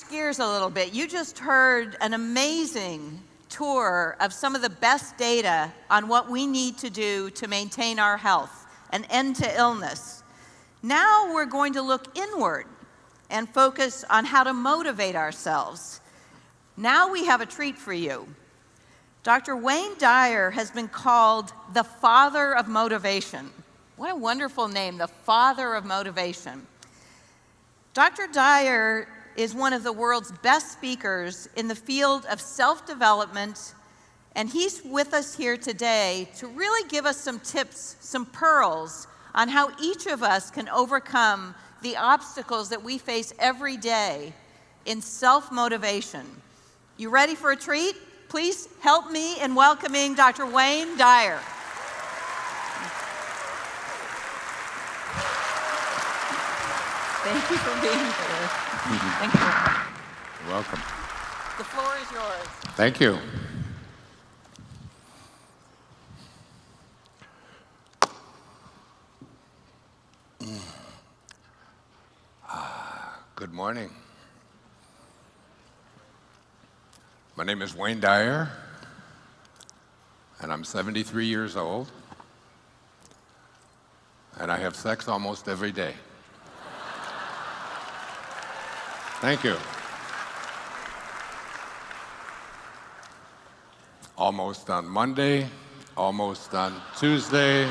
Gears a little bit. You just heard an amazing tour of some of the best data on what we need to do to maintain our health, an end to illness. Now we're going to look inward and focus on how to motivate ourselves. Now we have a treat for you. Dr. Wayne Dyer has been called the father of motivation. What a wonderful name, the father of motivation. Dr. Dyer is one of the world's best speakers in the field of self-development, and he's with us here today to really give us some tips, some pearls on how each of us can overcome the obstacles that we face every day in self-motivation. You ready for a treat? Please help me in welcoming Dr. Wayne Dyer. Thank you for being here. Thank you. You're welcome. The floor is yours. Thank you. Good morning. My name is Wayne Dyer, and I'm 73 years old, and I have sex almost every day. Thank you. Almost on Monday, almost on Tuesday,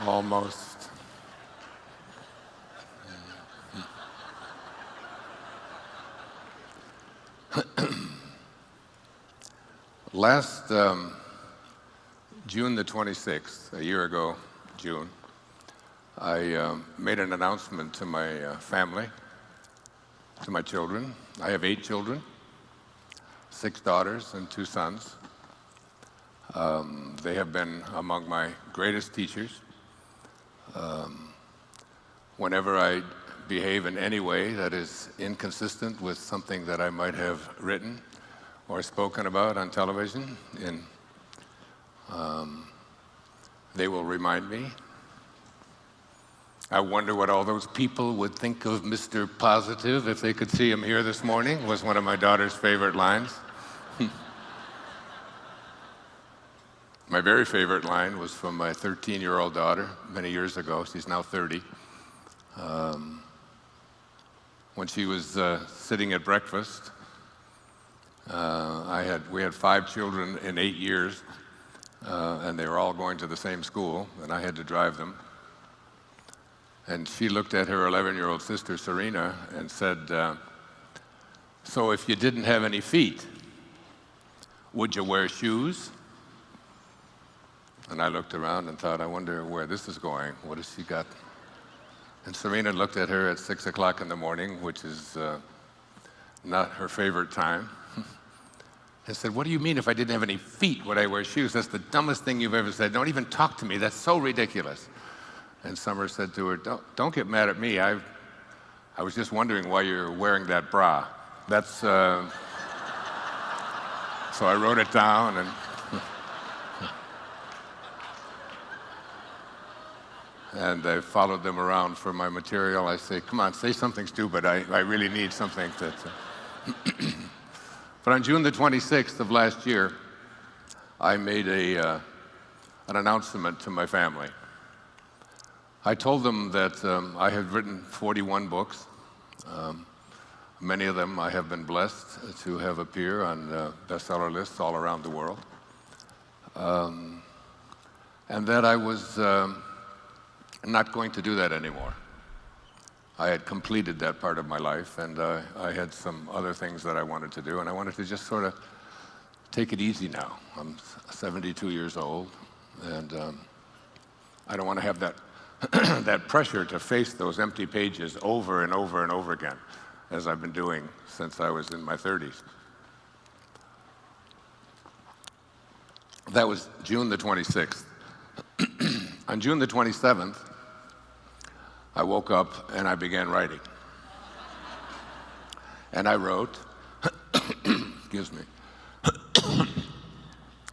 almost. Last June the 26th, a year ago, June, I made an announcement to my family, to my children. I have 8 children, 6 daughters and 2 sons. They have been among my greatest teachers. Whenever I behave in any way that is inconsistent with something that I might have written or spoken about on television, they will remind me. I wonder what all those people would think of Mr. Positive if they could see him here this morning, was one of my daughter's favorite lines. My very favorite line was from my 13-year-old daughter many years ago. She's now 30. When she was sitting at breakfast, we had 5 children in 8 years, and they were all going to the same school, and I had to drive them. And she looked at her 11-year-old sister, Serena, and said, so if you didn't have any feet, would you wear shoes? And I looked around and thought, I wonder where this is going. What has she got? And Serena looked at her at 6 o'clock in the morning, which is not her favorite time, and said, what do you mean if I didn't have any feet, would I wear shoes? That's the dumbest thing you've ever said. Don't even talk to me. That's so ridiculous. And Summer said to her, don't get mad at me. I was just wondering why you're wearing that bra. That's, so I wrote it down, and I followed them around for my material. I say, come on, say something stupid. I really need something to But on June the 26th of last year, I made an announcement to my family. I told them that I had written 41 books. Many of them I have been blessed to have appear on bestseller lists all around the world. And that I was not going to do that anymore. I had completed that part of my life, and I had some other things that I wanted to do, and I wanted to just sort of take it easy now. I'm 72 years old, and I don't want to have that that pressure to face those empty pages over and over and over again, as I've been doing since I was in my 30s. That was June the 26th. On June the 27th, I woke up and I began writing. And I wrote, excuse me,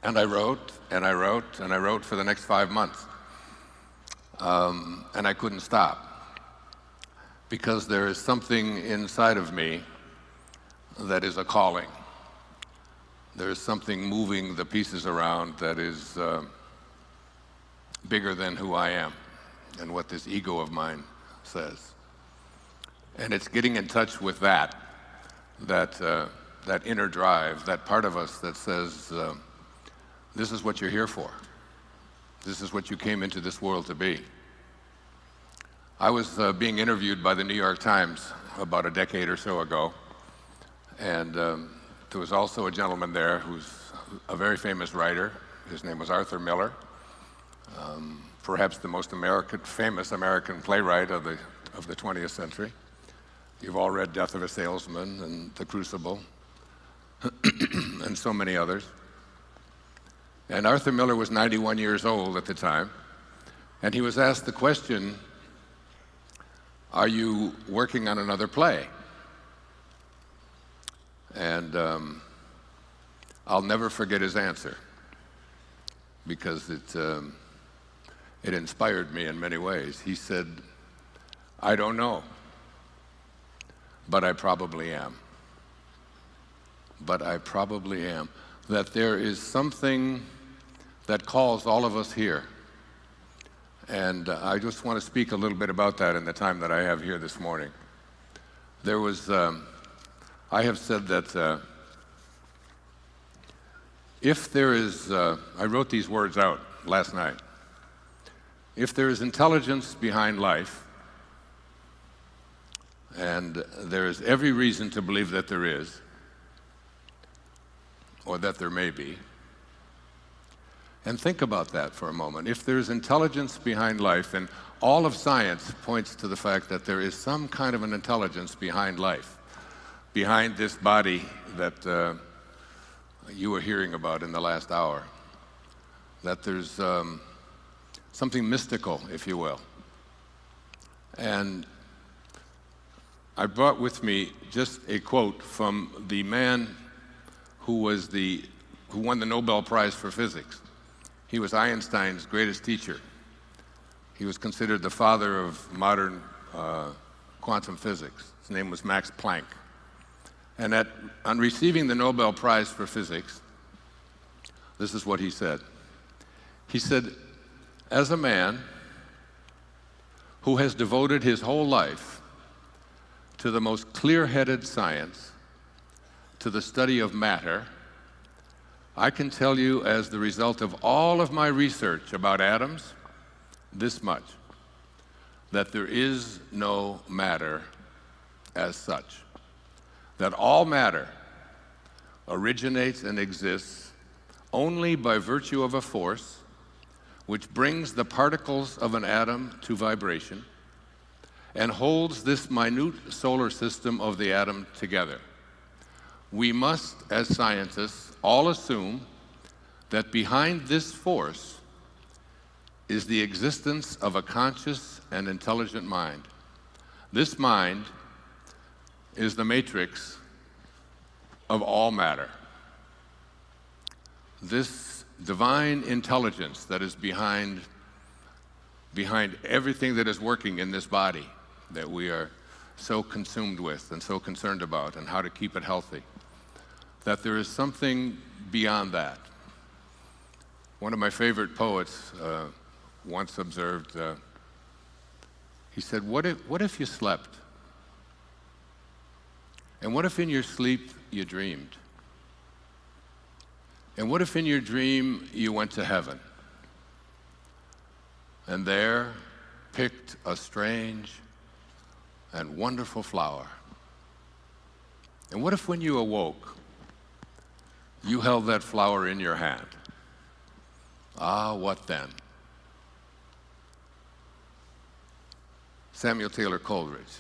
and I wrote, and I wrote, and I wrote for the next 5 months. And I couldn't stop. because there is something inside of me that is a calling. There is something moving the pieces around that is bigger than who I am and what this ego of mine says. And it's getting in touch with that inner drive, that part of us that says, this is what you're here for. This is what you came into this world to be. I was being interviewed by the New York Times about a decade or so ago, and there was also a gentleman there who's a very famous writer. His name was Arthur Miller, perhaps the most famous American playwright of the 20th century. You've all read Death of a Salesman and The Crucible, and so many others. And Arthur Miller was 91 years old at the time, and he was asked the question, are you working on another play? And I'll never forget his answer, because it inspired me in many ways. He said, I don't know, but I probably am. But I probably am. That there is something that calls all of us here. And I just want to speak a little bit about that in the time that I have here this morning. There was, I have said that if there is, I wrote these words out last night. If there is intelligence behind life, and there is every reason to believe that there is, or that there may be, and think about that for a moment. If there's intelligence behind life, and all of science points to the fact that there is some kind of an intelligence behind life, behind this body that you were hearing about in the last hour, that there's something mystical, if you will. And I brought with me just a quote from the man who won the Nobel Prize for Physics. He was Einstein's greatest teacher. He was considered the father of modern quantum physics. His name was Max Planck. And on receiving the Nobel Prize for Physics, this is what he said. He said, as a man who has devoted his whole life to the most clear-headed science, to the study of matter, I can tell you, as the result of all of my research about atoms, this much, that there is no matter as such. That all matter originates and exists only by virtue of a force which brings the particles of an atom to vibration and holds this minute solar system of the atom together. We must, as scientists, all assume that behind this force is the existence of a conscious and intelligent mind. This mind is the matrix of all matter. This divine intelligence that is behind everything that is working in this body that we are so consumed with and so concerned about, and how to keep it healthy, that there is something beyond that. One of my favorite poets once observed, he said, what if you slept? And what if in your sleep you dreamed? And what if in your dream you went to heaven and there picked a strange and wonderful flower? And what if when you awoke, you held that flower in your hand? Ah, what then? Samuel Taylor Coleridge,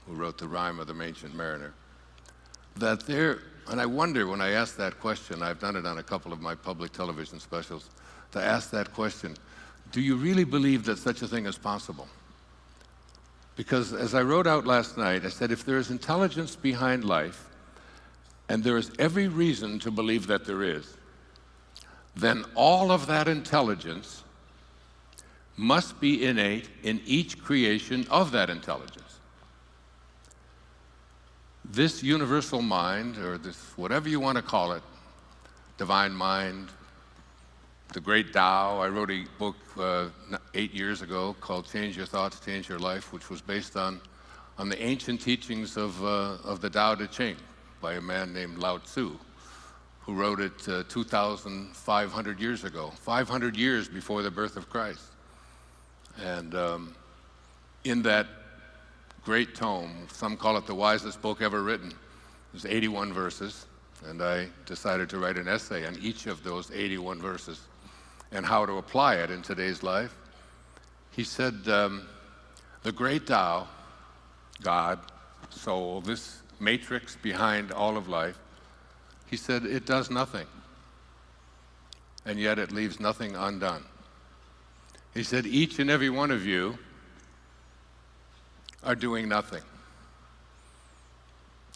who wrote the Rime of the Ancient Mariner, and I wonder when I ask that question, I've done it on a couple of my public television specials, to ask that question, do you really believe that such a thing is possible? Because as I wrote out last night, I said, if there is intelligence behind life, and there is every reason to believe that there is, then all of that intelligence must be innate in each creation of that intelligence. this universal mind, or this, whatever you want to call it, divine mind, the great Tao. I wrote a book 8 years ago called Change Your Thoughts, Change Your Life, which was based on the ancient teachings of the Tao Te Ching by a man named Lao Tzu, who wrote it 2,500 years ago, 500 years before the birth of Christ. And in that great tome, some call it the wisest book ever written, there's 81 verses, and I decided to write an essay on each of those 81 verses and how to apply it in today's life. He said, the great Tao, God, soul, this matrix behind all of life, he said, it does nothing, and yet it leaves nothing undone. He said, each and every one of you are doing nothing.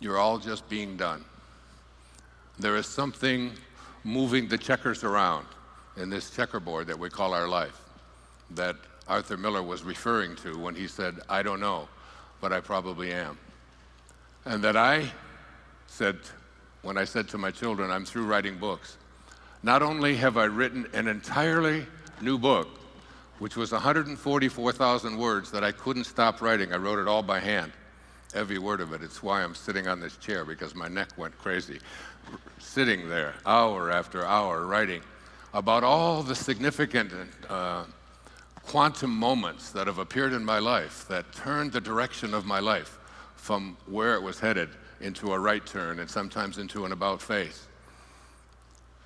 You're all just being done. There is something moving the checkers around in this checkerboard that we call our life, that Arthur Miller was referring to when he said, I don't know, but I probably am. And that I said, when I said to my children, I'm through writing books, not only have I written an entirely new book, which was 144,000 words that I couldn't stop writing. I wrote it all by hand, every word of it. It's why I'm sitting on this chair, because my neck went crazy. Sitting there, hour after hour, writing about all the significant quantum moments that have appeared in my life that turned the direction of my life from where it was headed into a right turn and sometimes into an about face.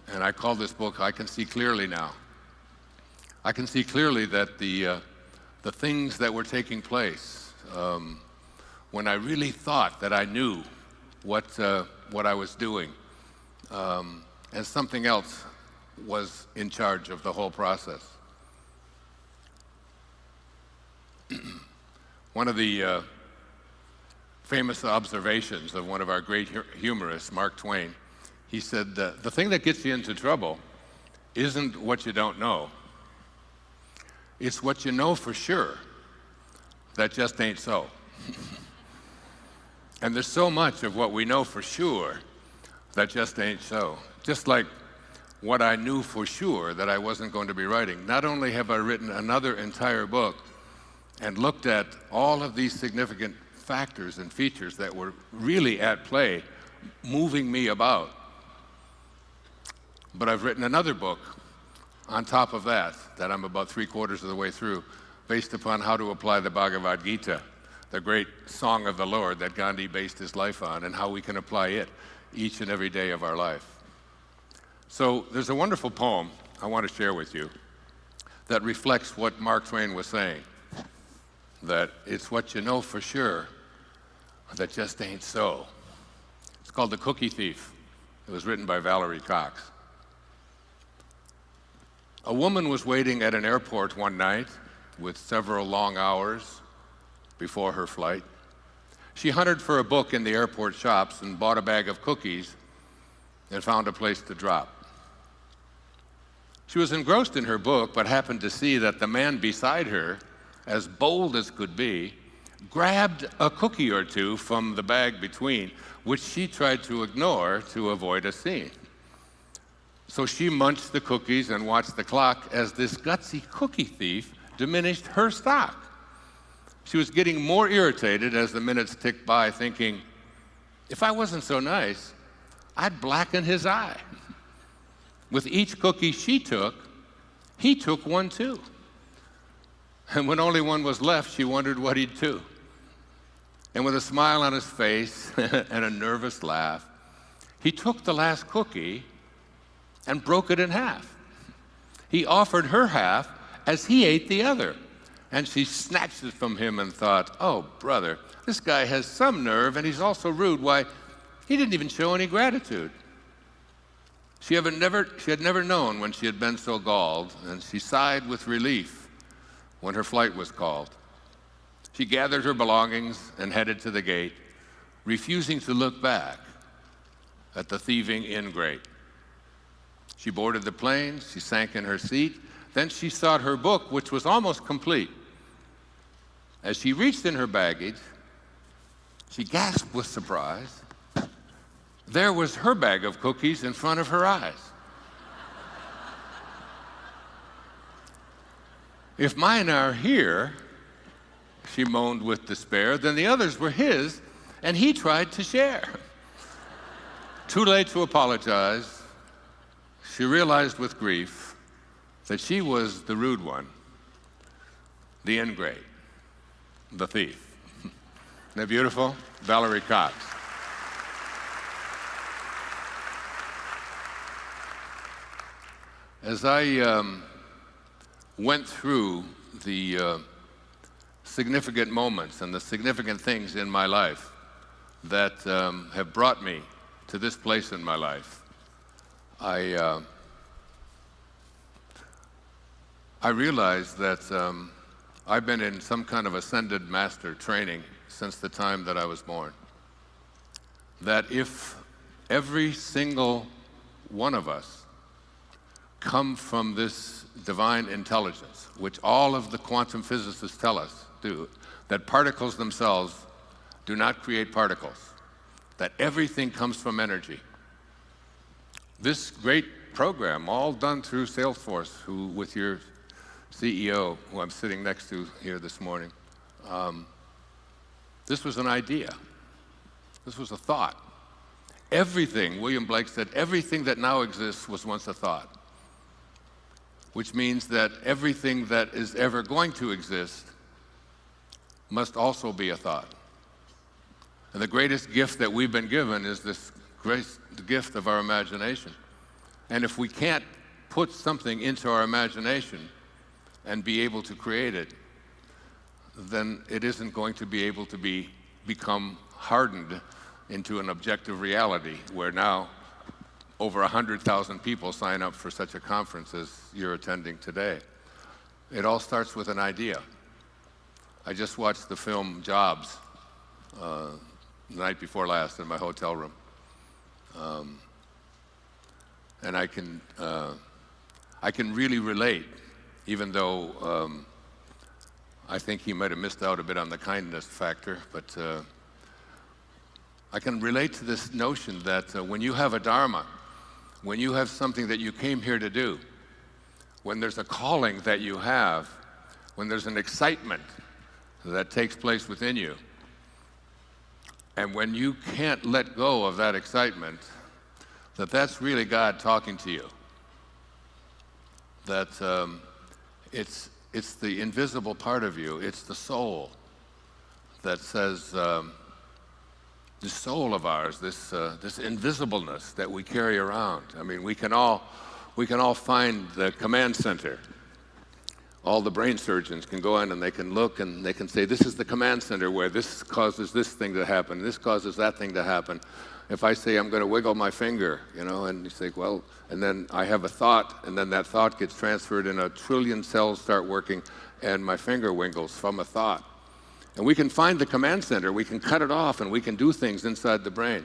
And I call this book, I Can See Clearly Now. I can see clearly that the things that were taking place when I really thought that I knew what I was doing, and something else was in charge of the whole process. One of the famous observations of one of our great humorists, Mark Twain, he said, the thing that gets you into trouble isn't what you don't know. It's what you know for sure that just ain't so. And there's so much of what we know for sure that just ain't so. Just like what I knew for sure that I wasn't going to be writing. Not only have I written another entire book and looked at all of these significant factors and features that were really at play, moving me about, but I've written another book on top of that I'm about 3/4 of the way through, based upon how to apply the Bhagavad Gita, the great song of the Lord that Gandhi based his life on, and how we can apply it each and every day of our life. So there's a wonderful poem I want to share with you that reflects what Mark Twain was saying, that it's what you know for sure that just ain't so. It's called The Cookie Thief. It was written by Valerie Cox. A woman was waiting at an airport one night with several long hours before her flight. She hunted for a book in the airport shops and bought a bag of cookies and found a place to drop. She was engrossed in her book, but happened to see that the man beside her, as bold as could be, grabbed a cookie or two from the bag between, which she tried to ignore to avoid a scene. So she munched the cookies and watched the clock as this gutsy cookie thief diminished her stock. She was getting more irritated as the minutes ticked by, thinking, if I wasn't so nice, I'd blacken his eye. With each cookie she took, he took one too. And when only one was left, she wondered what he'd do. And with a smile on his face and a nervous laugh, he took the last cookie and broke it in half. He offered her half as he ate the other. And she snatched it from him and thought, oh, brother, this guy has some nerve, and he's also rude. Why, he didn't even show any gratitude. She had never known when she had been so galled, and she sighed with relief when her flight was called. She gathered her belongings and headed to the gate, refusing to look back at the thieving ingrate. She boarded the plane, she sank in her seat, then she sought her book, which was almost complete. As she reached in her baggage, She gasped with surprise. There was her bag of cookies in front of her eyes. If mine are here, she moaned with despair, then the others were his, and he tried to share. Too late to apologize, she realized with grief that she was the rude one, the ingrate, the thief. Isn't that beautiful? Valerie Cox. As I went through the significant moments and the significant things in my life that have brought me to this place in my life, I realized that I've been in some kind of ascended master training since the time that I was born. That if every single one of us come from this divine intelligence, which all of the quantum physicists tell us do, that particles themselves do not create particles, that everything comes from energy. This great program, all done through Salesforce, who, with your CEO, who I'm sitting next to here this morning, this was an idea. This was a thought. Everything, William Blake said, everything that now exists was once a thought, which means that everything that is ever going to exist must also be a thought. And the greatest gift that we've been given is this great gift of our imagination. And if we can't put something into our imagination and be able to create it, then it isn't going to be able to become hardened into an objective reality, where now over 100,000 people sign up for such a conference as you're attending today. It all starts with an idea. I just watched the film Jobs the night before last in my hotel room. And I can really relate, even though I think he might have missed out a bit on the kindness factor, but I can relate to this notion that when you have a dharma, when you have something that you came here to do, when there's a calling that you have, when there's an excitement that takes place within you, and when you can't let go of that excitement, that's really God talking to you. That it's the invisible part of you, it's the soul that says, the soul of ours, this invisibleness that we carry around. I mean, we can all find the command center. All the brain surgeons can go in and they can look and they can say, this is the command center where this causes this thing to happen, this causes that thing to happen. If I say I'm going to wiggle my finger, and you say, well, and then I have a thought, and then that thought gets transferred and 1 trillion cells start working, and my finger wiggles from a thought. And we can find the command center, we can cut it off, and we can do things inside the brain.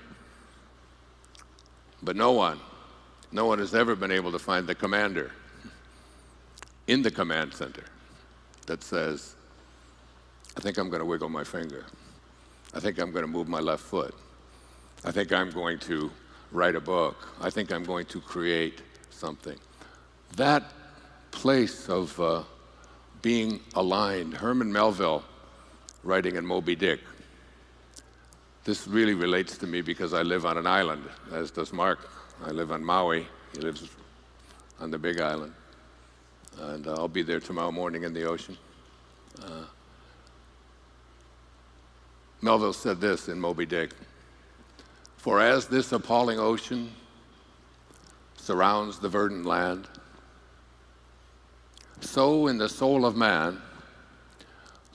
But no one has ever been able to find the commander in the command center that says, I think I'm going to wiggle my finger. I think I'm going to move my left foot. I think I'm going to write a book. I think I'm going to create something. That place of being aligned, Herman Melville, writing in Moby Dick. This really relates to me because I live on an island, as does Mark. I live on Maui. He lives on the Big Island. And I'll be there tomorrow morning in the ocean. Melville said this in Moby Dick: for as this appalling ocean surrounds the verdant land, so in the soul of man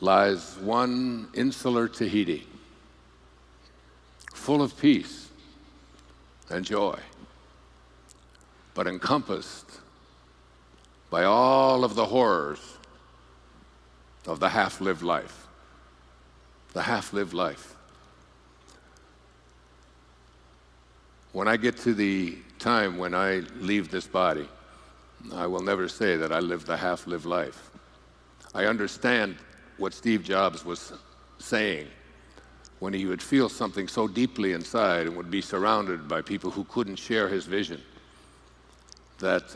lies one insular Tahiti, full of peace and joy, but encompassed by all of the horrors of the half-lived life. The half-lived life. When I get to the time when I leave this body, I will never say that I lived the half-lived life. I understand what Steve Jobs was saying, when he would feel something so deeply inside and would be surrounded by people who couldn't share his vision, that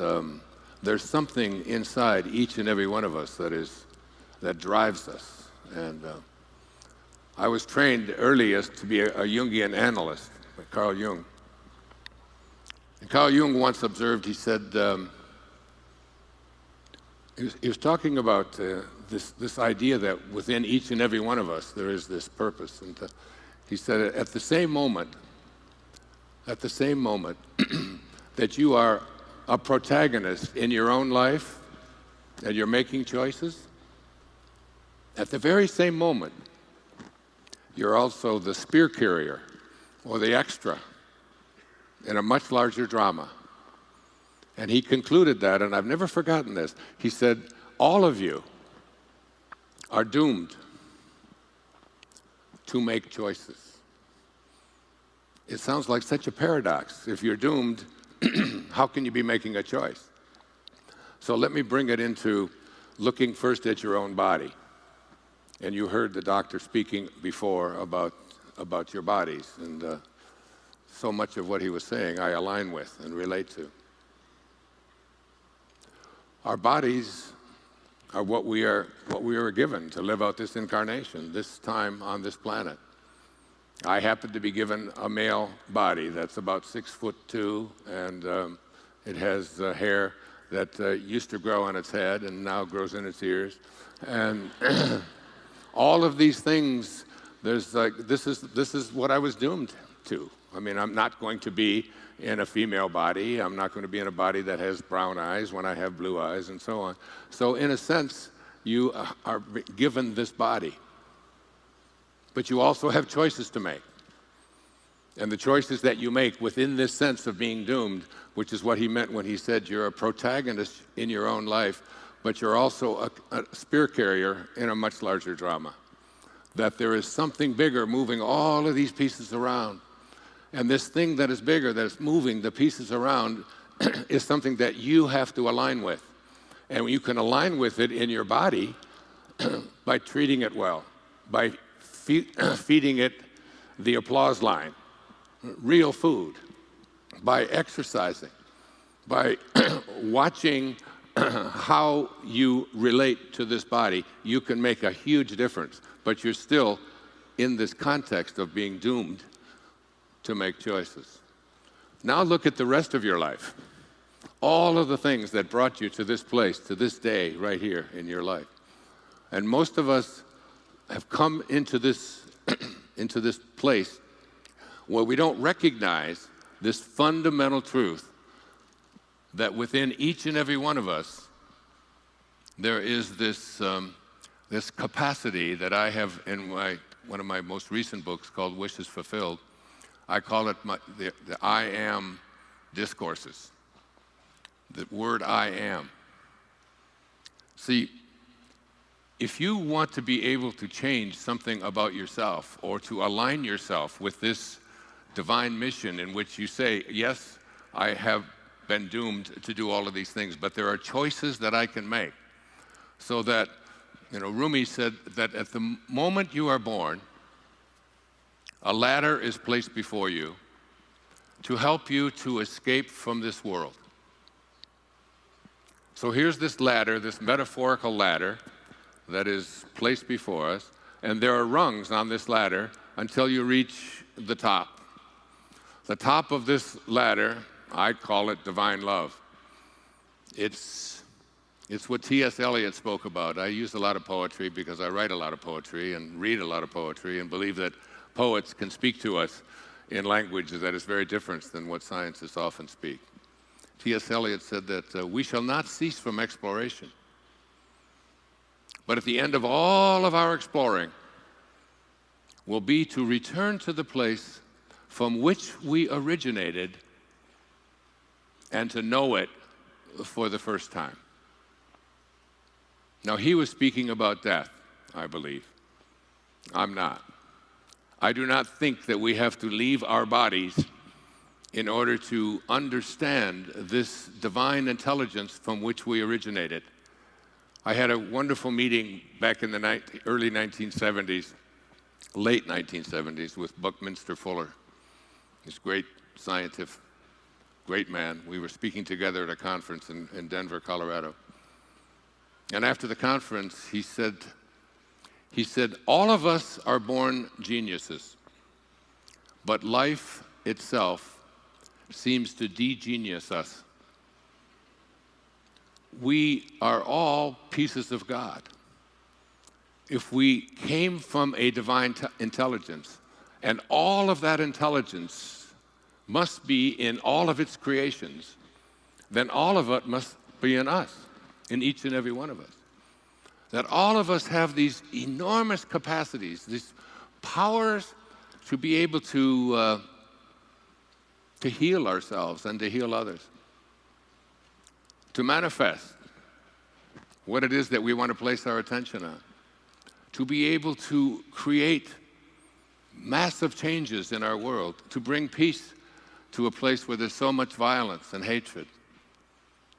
there's something inside each and every one of us that drives us. And I was trained earliest to be a Jungian analyst by Carl Jung. And Carl Jung once observed, he said, he was talking about this idea that within each and every one of us there is this purpose. And he said, at the same moment that you are a protagonist in your own life and you're making choices, at the very same moment, you're also the spear carrier or the extra in a much larger drama. And he concluded that, and I've never forgotten this. He said, all of you are doomed to make choices. It sounds like such a paradox. If you're doomed, how can you be making a choice? So let me bring it into looking first at your own body. And you heard the doctor speaking before about your bodies, and so much of what he was saying I align with and relate to. Our bodies are what we are given to live out this incarnation, this time on this planet. I happen to be given a male body that's about 6'2", and it has hair that used to grow on its head and now grows in its ears, and all of these things. This is what I was doomed to. I mean, I'm not going to be in a female body. I'm not going to be in a body that has brown eyes when I have blue eyes, and so on. So in a sense, you are given this body. But you also have choices to make. And the choices that you make within this sense of being doomed, which is what he meant when he said you're a protagonist in your own life, but you're also a spear carrier in a much larger drama. That there is something bigger moving all of these pieces around. And this thing that is bigger, that is moving the pieces around, is something that you have to align with. And you can align with it in your body by treating it well, by feeding it the applause line, real food, by exercising, by watching how you relate to this body. You can make a huge difference, but you're still in this context of being doomed to make choices. Now look at the rest of your life. All of the things that brought you to this place, to this day right here in your life. And most of us have come into this into this place where we don't recognize this fundamental truth that within each and every one of us there is this this capacity that I have in one of my most recent books called Wishes Fulfilled. I call it the I am discourses. The word I am. See, if you want to be able to change something about yourself or to align yourself with this divine mission in which you say, yes, I have been doomed to do all of these things, but there are choices that I can make. So that, Rumi said that at the moment you are born, a ladder is placed before you to help you to escape from this world. So here's this ladder, this metaphorical ladder that is placed before us, and there are rungs on this ladder until you reach the top. The top of this ladder, I call it divine love. It's what T.S. Eliot spoke about. I use a lot of poetry because I write a lot of poetry and read a lot of poetry and believe that poets can speak to us in language that is very different than what scientists often speak. T.S. Eliot said that we shall not cease from exploration. But at the end of all of our exploring will be to return to the place from which we originated and to know it for the first time. Now, he was speaking about death, I believe. I'm not. I do not think that we have to leave our bodies in order to understand this divine intelligence from which we originated. I had a wonderful meeting back in the early 1970s late 1970s, with Buckminster Fuller, this great scientist, great man. We were speaking together at a conference in Denver, Colorado. And after the conference, he said, all of us are born geniuses, but life itself seems to de-genius us. We are all pieces of God. If we came from a divine intelligence, and all of that intelligence must be in all of its creations, then all of it must be in us, in each and every one of us. That all of us have these enormous capacities, these powers to be able to heal ourselves and to heal others, to manifest what it is that we want to place our attention on, to be able to create massive changes in our world, to bring peace to a place where there's so much violence and hatred.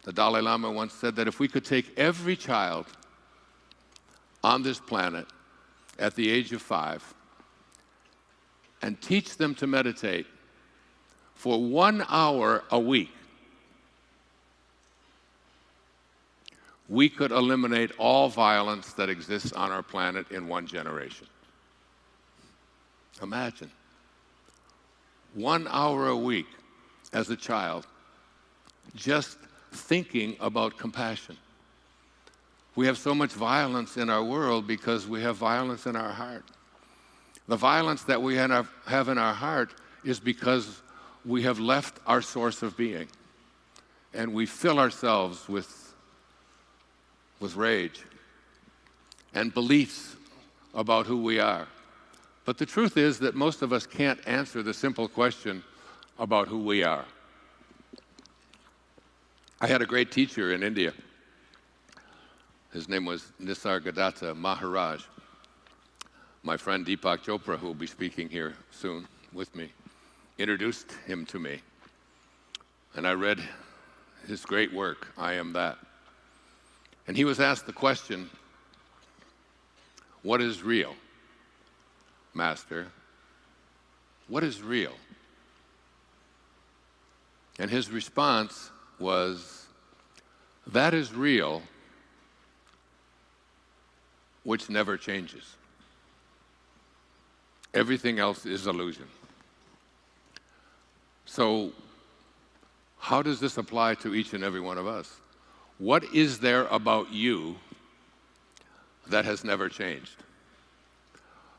The Dalai Lama once said that if we could take every child on this planet at the age of 5 and teach them to meditate for 1 hour a week, we could eliminate all violence that exists on our planet in 1 generation. Imagine. 1 hour a week as a child, just thinking about compassion. We have so much violence in our world because we have violence in our heart. The violence that we have in our heart is because we have left our source of being, and we fill ourselves with rage and beliefs about who we are. But the truth is that most of us can't answer the simple question about who we are. I had a great teacher in India. His name was Nisargadatta Maharaj. My friend Deepak Chopra, who will be speaking here soon with me, introduced him to me. And I read his great work, I Am That. And he was asked the question, what is real? Master, what is real? And his response was, that is real, which never changes. Everything else is illusion. So, how does this apply to each and every one of us? What is there about you that has never changed?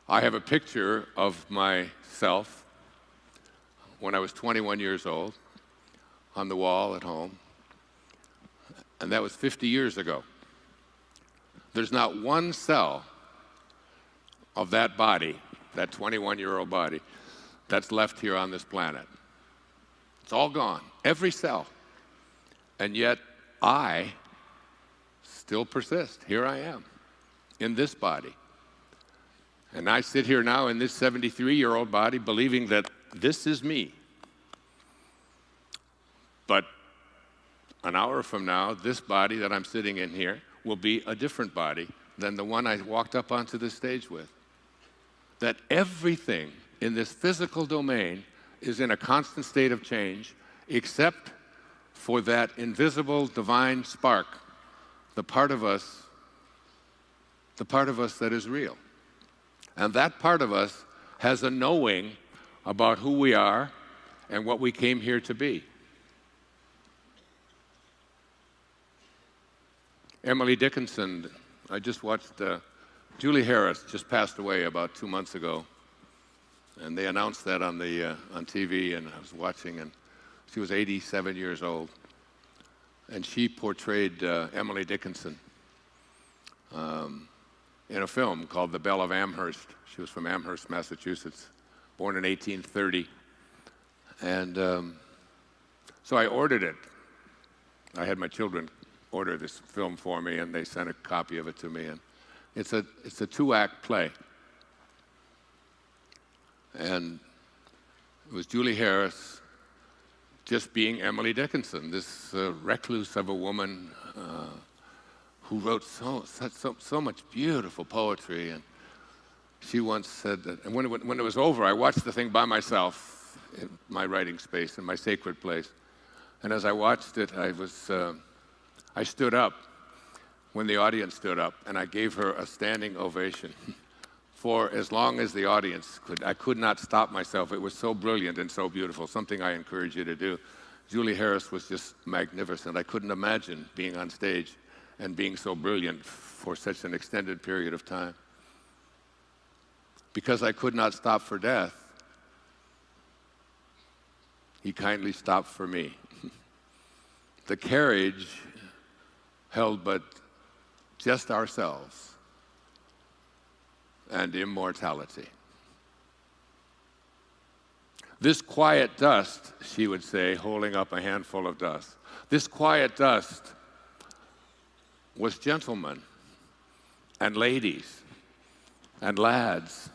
I have a picture of myself when I was 21 years old on the wall at home, and that was 50 years ago. There's not one cell of that body, that 21-year-old body, that's left here on this planet. It's all gone, every cell. And yet, I still persist. Here I am, in this body. And I sit here now in this 73-year-old body believing that this is me. But an hour from now, this body that I'm sitting in here will be a different body than the one I walked up onto the stage with. That everything in this physical domain is in a constant state of change, except for that invisible divine spark, the part of us that is real. And that part of us has a knowing about who we are and what we came here to be. Emily Dickinson, I just watched, Julie Harris just passed away about 2 months ago. And they announced that on TV, and I was watching, and she was 87 years old. And she portrayed Emily Dickinson in a film called The Belle of Amherst. She was from Amherst, Massachusetts, born in 1830. And so I ordered it. I had my children order this film for me, and they sent a copy of it to me. And it's a 2-act play. And it was Julie Harris just being Emily Dickinson, this recluse of a woman who wrote so much beautiful poetry. And She once said that, and when it was over, I watched the thing by myself in my writing space, in my sacred place. And as I watched it, I stood up when the audience stood up, and I gave her a standing ovation for as long as the audience could. I could not stop myself. It was so brilliant and so beautiful, something I encourage you to do. Julie Harris was just magnificent. I couldn't imagine being on stage and being so brilliant for such an extended period of time. Because I could not stop for death, he kindly stopped for me. The carriage held but just ourselves and immortality. This quiet dust, she would say, holding up a handful of dust, this quiet dust was gentlemen and ladies and lads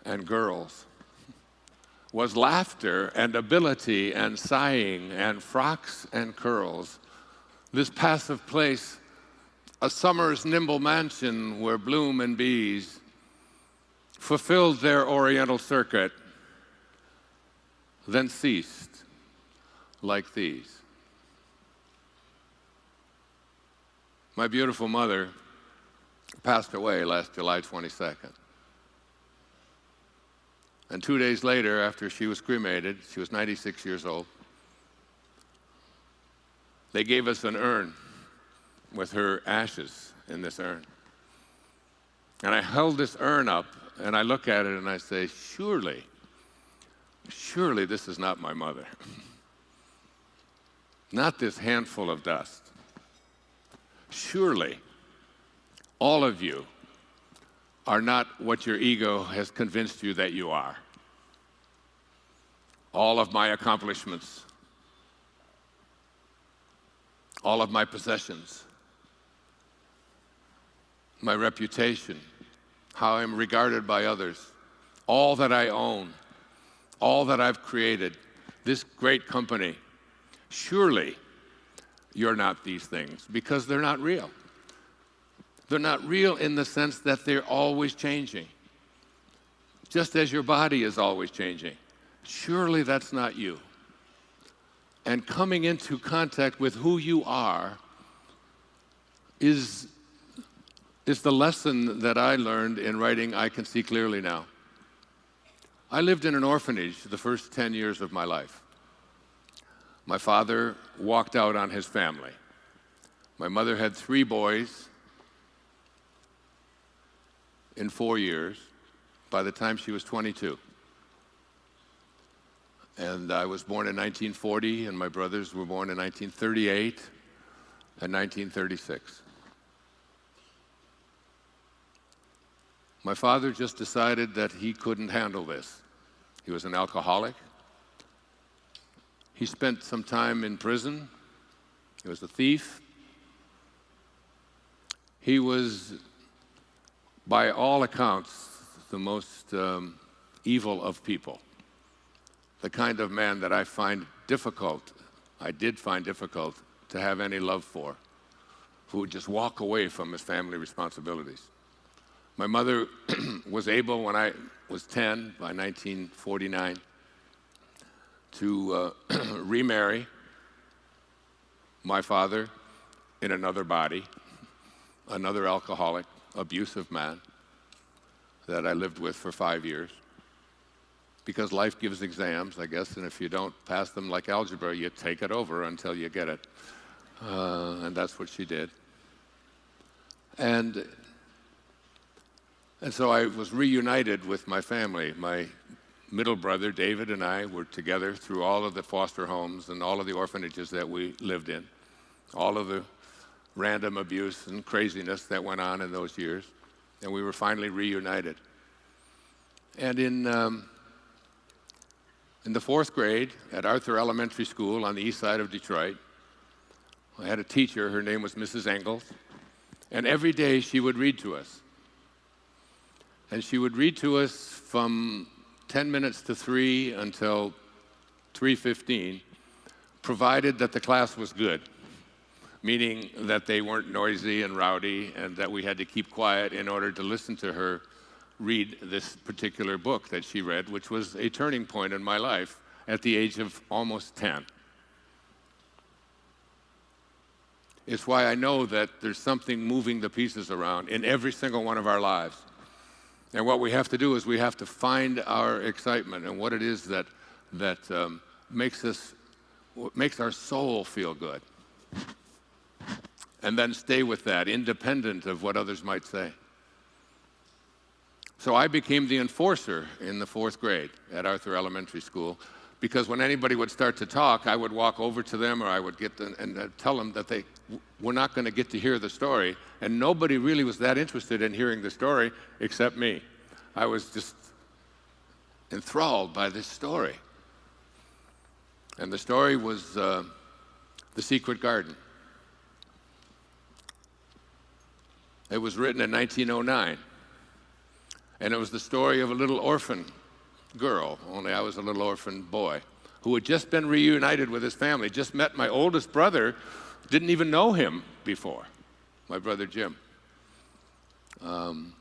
and girls, was laughter and ability and sighing and frocks and curls. This passive place, a summer's nimble mansion where bloom and bees fulfilled their oriental circuit, then ceased like these. My beautiful mother passed away last July 22nd. And 2 days later, after she was cremated, she was 96 years old, they gave us an urn with her ashes in this urn. And I held this urn up, and I look at it and I say, surely this is not my mother. Not this handful of dust. Surely all of you are not what your ego has convinced you that you are. All of my accomplishments, all of my possessions, my reputation, how I'm regarded by others, all that I own, all that I've created, this great company, surely you're not these things, because they're not real. They're not real in the sense that they're always changing, just as your body is always changing. Surely that's not you. And coming into contact with who you are is the lesson that I learned in writing I Can See Clearly Now. I lived in an orphanage the first 10 years of my life. My father walked out on his family. My mother had 3 boys in 4 years by the time she was 22. And I was born in 1940, and my brothers were born in 1938 and 1936. My father just decided that he couldn't handle this. He was an alcoholic. He spent some time in prison. He was a thief. He was, by all accounts, the most evil of people. The kind of man that I did find difficult to have any love for, who would just walk away from his family responsibilities. My mother was able, when I was 10, by 1949, to remarry my father in another body, another alcoholic, abusive man that I lived with for 5 years. Because life gives exams, I guess, and if you don't pass them like algebra, you take it over until you get it. And that's what she did. And so I was reunited with my family. My middle brother, David, and I were together through all of the foster homes and all of the orphanages that we lived in, all of the random abuse and craziness that went on in those years. And we were finally reunited. And in the 4th grade at Arthur Elementary School on the east side of Detroit, I had a teacher. Her name was Mrs. Engels. And every day she would read to us. And she would read to us from 10 minutes to 3 until 3:15, provided that the class was good, meaning that they weren't noisy and rowdy and that we had to keep quiet in order to listen to her read this particular book that she read, which was a turning point in my life at the age of almost 10. It's why I know that there's something moving the pieces around in every single one of our lives. And what we have to do is we have to find our excitement and what it is that makes our soul feel good. And then stay with that, independent of what others might say. So I became the enforcer in the 4th grade at Arthur Elementary School, because when anybody would start to talk, I would walk over to them, or I would get them and tell them that they were not going to get to hear the story. And nobody really was that interested in hearing the story except me. I was just enthralled by this story. And the story was The Secret Garden. It was written in 1909. And it was the story of a little orphan girl, only I was a little orphan boy, who had just been reunited with his family, just met my oldest brother, didn't even know him before, my brother Jim. And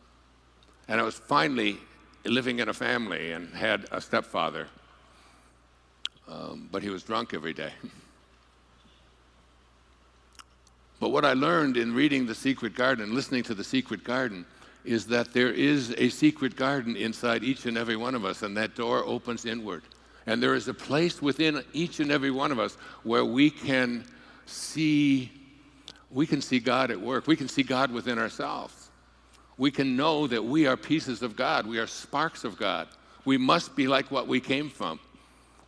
I was finally living in a family and had a stepfather, but he was drunk every day. But what I learned in reading The Secret Garden, listening to The Secret Garden, is that there is a secret garden inside each and every one of us, and that door opens inward. And there is a place within each and every one of us where we can see God at work. We can see God within ourselves. We can know that we are pieces of God. We are sparks of God. We must be like what we came from.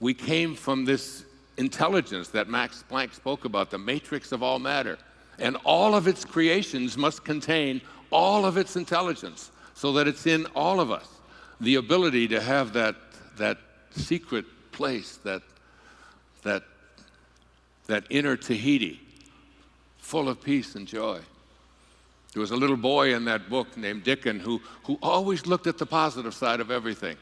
We came from this intelligence that Max Planck spoke about, the matrix of all matter. And all of its creations must contain all of its intelligence, so that it's in all of us. The ability to have that secret place, that inner Tahiti, full of peace and joy. There was a little boy in that book named Dickon who always looked at the positive side of everything.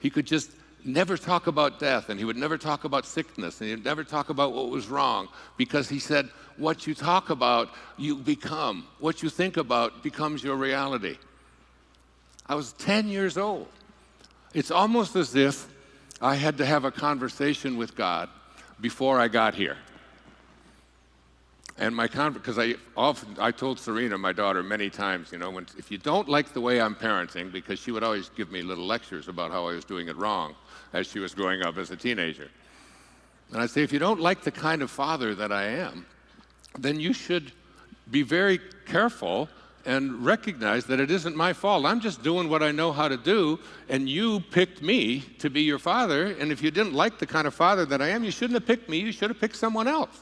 He could just never talk about death, and he would never talk about sickness, and he'd never talk about what was wrong, because he said, what you talk about, you become. What you think about becomes your reality. I was 10 years old. It's almost as if I had to have a conversation with God before I got here. And because I told Serena, my daughter, many times, if you don't like the way I'm parenting, because she would always give me little lectures about how I was doing it wrong as she was growing up as a teenager. And I'd say, if you don't like the kind of father that I am, then you should be very careful and recognize that it isn't my fault. I'm just doing what I know how to do, and you picked me to be your father, and if you didn't like the kind of father that I am, you shouldn't have picked me, you should have picked someone else.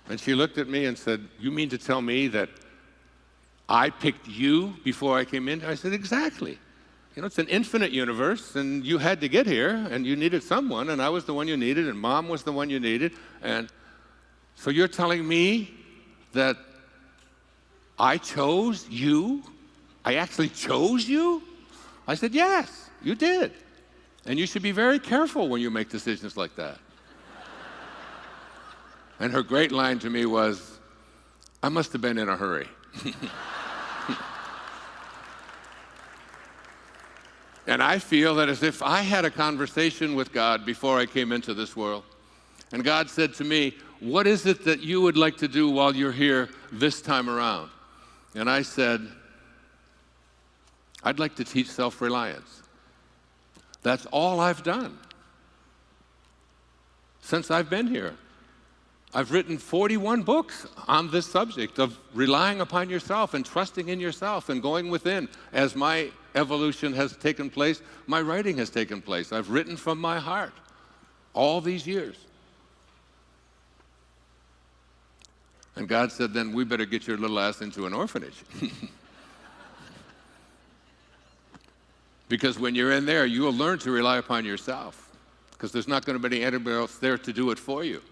And she looked at me and said, you mean to tell me that I picked you before I came in? I said, exactly. It's an infinite universe, and you had to get here, and you needed someone, and I was the one you needed, and Mom was the one you needed, and so you're telling me that I chose you? I actually chose you? I said, yes, you did. And you should be very careful when you make decisions like that. And her great line to me was, I must have been in a hurry. And I feel that as if I had a conversation with God before I came into this world, and God said to me, what is it that you would like to do while you're here this time around? And I said, I'd like to teach self-reliance. That's all I've done since I've been here. I've written 41 books on this subject of relying upon yourself and trusting in yourself and going within. As my evolution has taken place, my writing has taken place. I've written from my heart all these years. And God said, then we better get your little ass into an orphanage. Because when you're in there, you will learn to rely upon yourself, because there's not going to be anybody else there to do it for you.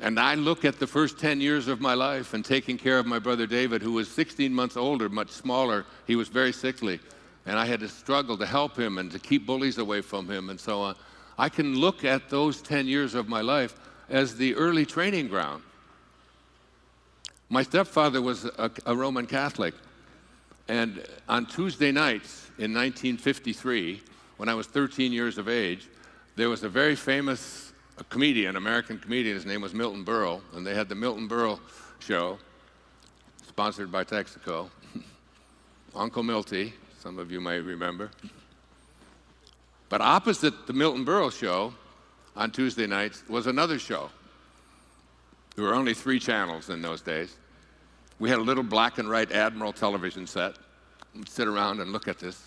And I look at the first 10 years of my life and taking care of my brother David, who was 16 months older, much smaller. He was very sickly. And I had to struggle to help him and to keep bullies away from him and so on. I can look at those 10 years of my life as the early training ground. My stepfather was a Roman Catholic, And on Tuesday nights in 1953, when I was 13 years of age, there was a very famous comedian, American comedian. His name was Milton Berle, and they had the Milton Berle Show, sponsored by Texaco. Uncle Milty, some of you may remember. But opposite the Milton Berle Show on Tuesday nights was another show. There were only 3 channels in those days. We had a little black and white Admiral television set. We'd sit around and look at this.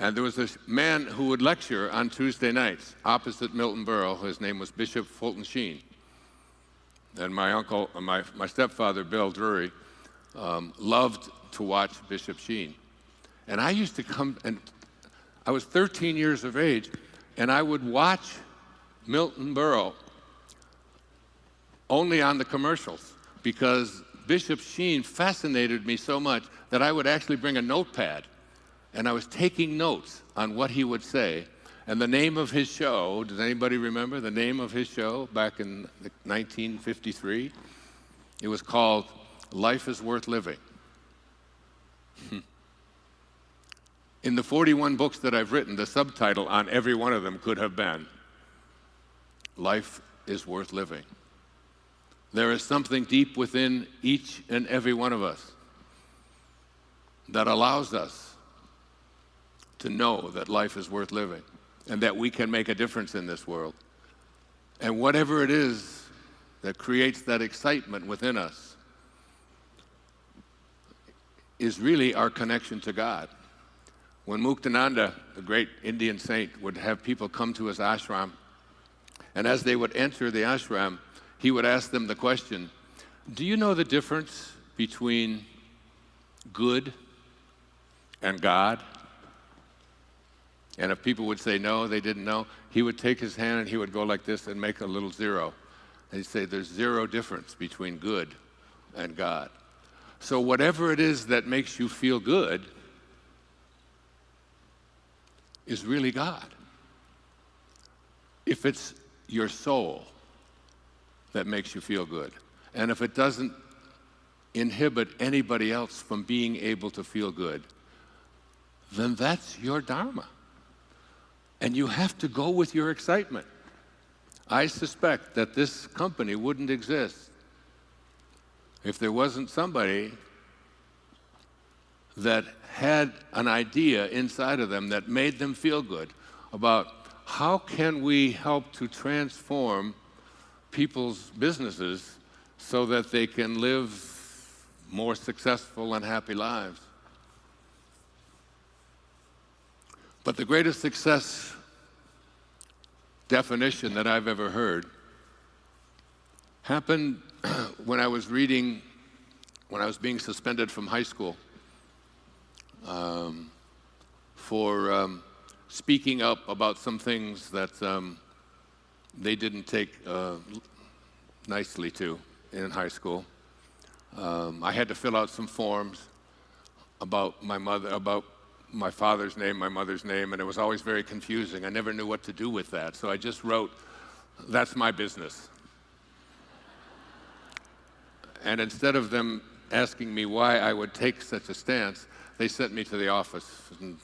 And there was this man who would lecture on Tuesday nights opposite Milton Berle. His name was Bishop Fulton Sheen. And my uncle, my stepfather, Bill Drury, loved to watch Bishop Sheen. And I used to come, and I was 13 years of age, and I would watch Milton Berle only on the commercials, because Bishop Sheen fascinated me so much that I would actually bring a notepad, and I was taking notes on what he would say. And the name of his show, does anybody remember the name of his show back in 1953? It was called Life is Worth Living. In the 41 books that I've written, the subtitle on every one of them could have been, Life is Worth Living. There is something deep within each and every one of us that allows us to know that life is worth living and that we can make a difference in this world. And whatever it is that creates that excitement within us is really our connection to God. When Muktananda, the great Indian saint, would have people come to his ashram, and as they would enter the ashram, he would ask them the question, do you know the difference between good and God? And if people would say no, they didn't know, he would take his hand and he would go like this and make a little zero. And he'd say there's zero difference between good and God. So whatever it is that makes you feel good is really God. If it's your soul that makes you feel good, and if it doesn't inhibit anybody else from being able to feel good, then that's your dharma. And you have to go with your excitement. I suspect that this company wouldn't exist if there wasn't somebody that had an idea inside of them that made them feel good about how can we help to transform people's businesses so that they can live more successful and happy lives. But the greatest success definition that I've ever heard happened when I was being suspended from high school for speaking up about some things that they didn't take nicely to in high school. I had to fill out some forms about my father's name, my mother's name, and it was always very confusing. I never knew what to do with that, so I just wrote, "That's my business." And instead of them asking me why I would take such a stance, they sent me to the office, and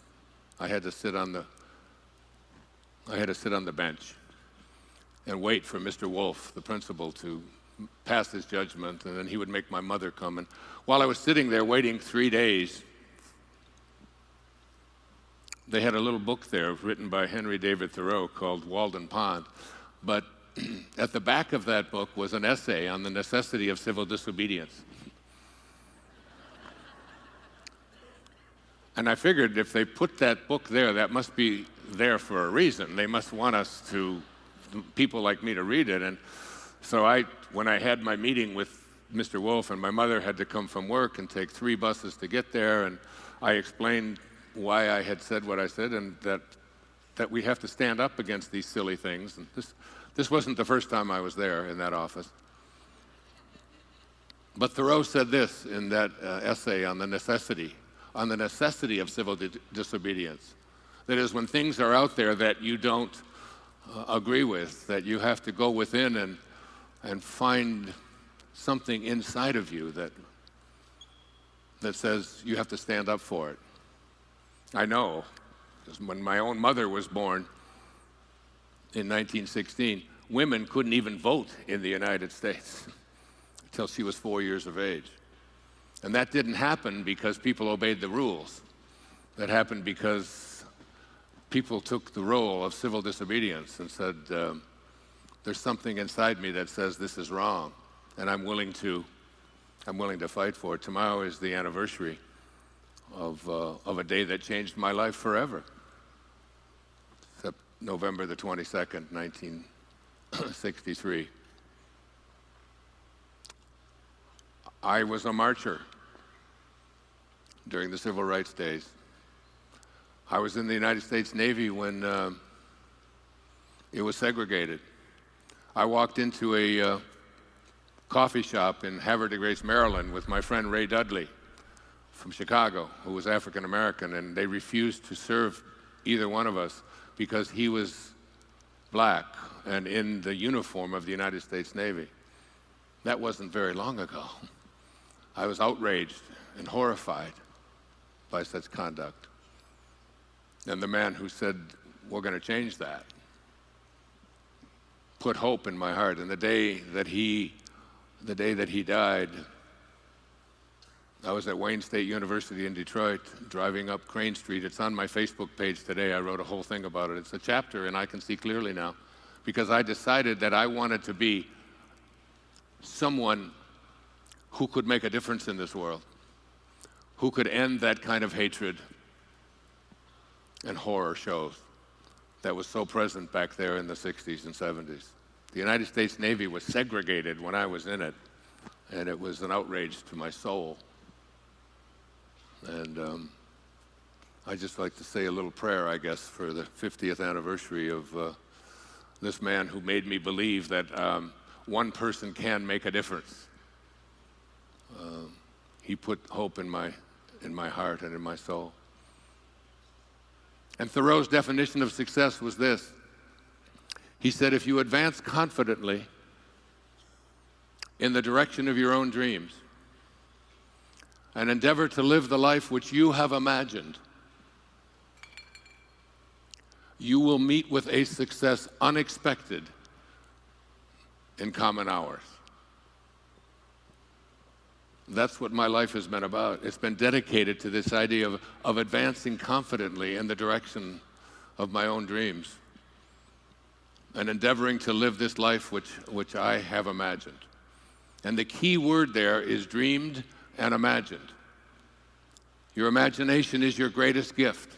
I had to sit on the bench and wait for Mr. Wolf, the principal, to pass his judgment, and then he would make my mother come. And while I was sitting there waiting 3 days, they had a little book there written by Henry David Thoreau called Walden Pond. But at the back of that book was an essay on the necessity of civil disobedience. And I figured if they put that book there, that must be there for a reason. They must want people like me to read it. And so when I had my meeting with Mr. Wolf, and my mother had to come from work and take 3 buses to get there, and I explained why I had said what I said, and that we have to stand up against these silly things. And this wasn't the first time I was there in that office. But Thoreau said this in that essay on the necessity of civil disobedience. That is, when things are out there that you don't agree with, that you have to go within and find something inside of you that says you have to stand up for it. I know, because when my own mother was born in 1916, women couldn't even vote in the United States until she was 4 years of age. And that didn't happen because people obeyed the rules. That happened because people took the role of civil disobedience and said, there's something inside me that says this is wrong, and I'm willing to fight for it. Tomorrow is the anniversary of a day that changed my life forever. Except November the 22nd, 1963. I was a marcher during the Civil Rights days. I was in the United States Navy when it was segregated. I walked into a coffee shop in Havre de Grace, Maryland, with my friend Ray Dudley from Chicago, who was African American, and they refused to serve either one of us because he was black and in the uniform of the United States Navy. That wasn't very long ago. I was outraged and horrified by such conduct. And the man who said, we're going to change that, put hope in my heart. And the day that he died, I was at Wayne State University in Detroit, driving up Crane Street. It's on my Facebook page today. I wrote a whole thing about it. It's a chapter, and I can see clearly now, because I decided that I wanted to be someone who could make a difference in this world, who could end that kind of hatred and horror shows that was so present back there in the 60s and 70s. The United States Navy was segregated when I was in it, and it was an outrage to my soul. And I just like to say a little prayer, I guess, for the 50th anniversary of this man who made me believe that one person can make a difference. He put hope in my heart and in my soul. And Thoreau's definition of success was this. He said, if you advance confidently in the direction of your own dreams and endeavor to live the life which you have imagined, you will meet with a success unexpected in common hours. That's what my life has been about. It's been dedicated to this idea of advancing confidently in the direction of my own dreams and endeavoring to live this life which I have imagined. And the key word there is dreamed and imagined. Your imagination is your greatest gift.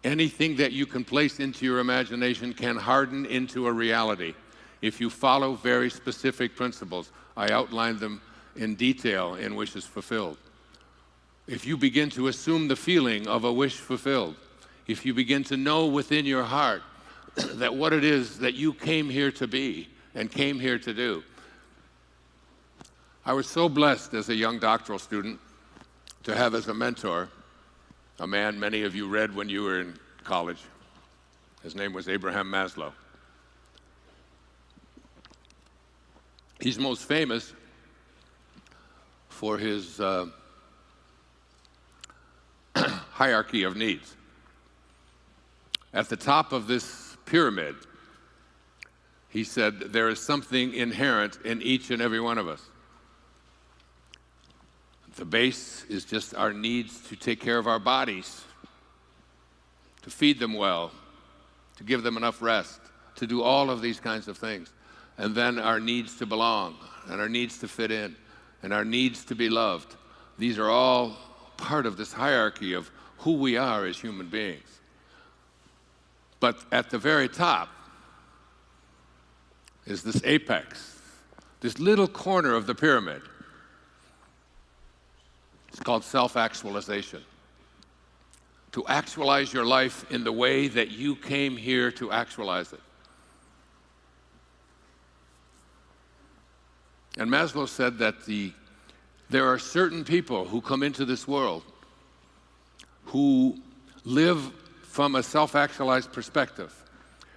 Anything that you can place into your imagination can harden into a reality if you follow very specific principles. I outlined them in detail in Wishes Fulfilled. If you begin to assume the feeling of a wish fulfilled, if you begin to know within your heart that what it is that you came here to be and came here to do. I was so blessed as a young doctoral student to have as a mentor a man many of you read when you were in college. His name was Abraham Maslow. He's most famous for his hierarchy of needs. At the top of this pyramid, he said, there is something inherent in each and every one of us. The base is just our needs to take care of our bodies, to feed them well, to give them enough rest, to do all of these kinds of things. And then our needs to belong, and our needs to fit in, and our needs to be loved. These are all part of this hierarchy of who we are as human beings. But at the very top is this apex, this little corner of the pyramid. It's called self-actualization. To actualize your life in the way that you came here to actualize it. And Maslow said that there are certain people who come into this world who live from a self-actualized perspective.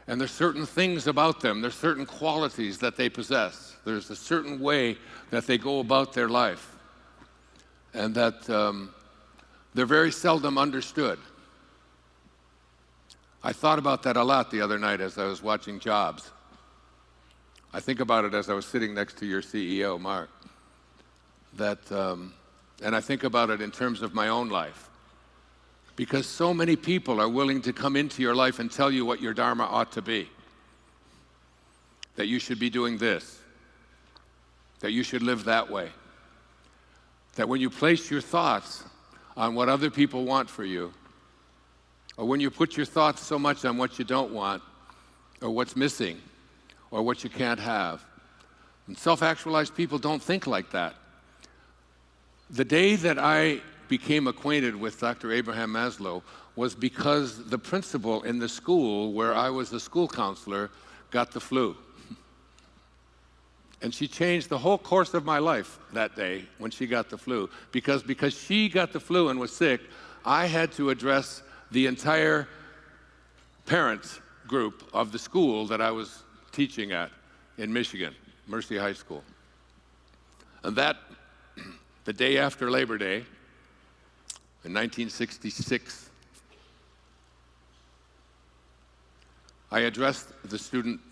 And there's certain things about them, there's certain qualities that they possess. There's a certain way that they go about their life. and that they're very seldom understood. I thought about that a lot the other night as I was watching Jobs. I think about it as I was sitting next to your CEO, Mark. And I think about it in terms of my own life. Because so many people are willing to come into your life and tell you what your Dharma ought to be. That you should be doing this. That you should live that way. That when you place your thoughts on what other people want for you, or when you put your thoughts so much on what you don't want, or what's missing, or what you can't have. And self-actualized people don't think like that. The day that I became acquainted with Dr. Abraham Maslow was because the principal in the school where I was the school counselor got the flu. And she changed the whole course of my life that day when she got the flu. Because she got the flu and was sick, I had to address the entire parents group of the school that I was teaching at in Michigan, Mercy High School. And that, the day after Labor Day, in 1966, I addressed the students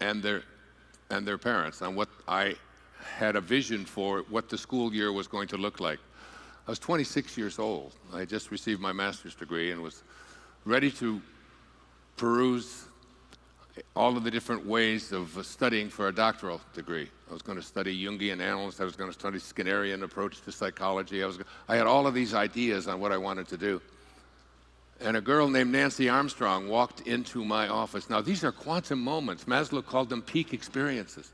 and their parents on what I had a vision for what the school year was going to look like. I was 26 years old. I had just received my master's degree and was ready to peruse all of the different ways of studying for a doctoral degree. I was going to study Jungian analysis. I was going to study Skinnerian approach to psychology. I had all of these ideas on what I wanted to do. And a girl named Nancy Armstrong walked into my office. Now, these are quantum moments. Maslow called them peak experiences.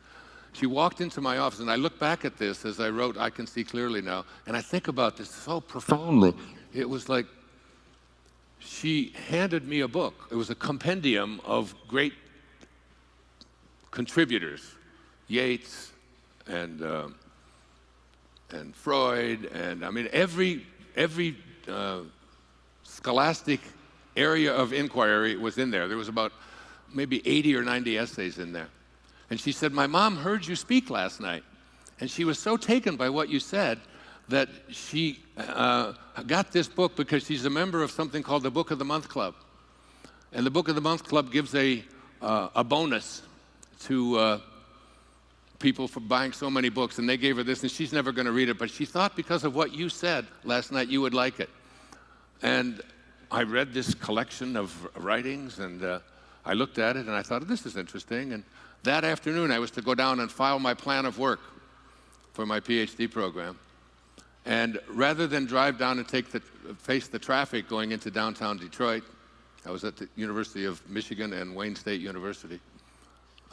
She walked into my office, and I look back at this as I wrote I Can See Clearly Now, and I think about this so profoundly. It was like she handed me a book. It was a compendium of great contributors, Yeats and Freud, and I mean every scholastic area of inquiry was in there. There was about maybe 80 or 90 essays in there. And she said, "My mom heard you speak last night, and she was so taken by what you said that she got this book because she's a member of something called the Book of the Month Club. And the Book of the Month Club gives a bonus to people for buying so many books, and they gave her this, and she's never going to read it, but she thought because of what you said last night, you would like it." And I read this collection of writings, and I looked at it, and I thought, this is interesting. And that afternoon, I was to go down and file my plan of work for my PhD program. And rather than drive down and face the traffic going into downtown Detroit, I was at the University of Michigan and Wayne State University.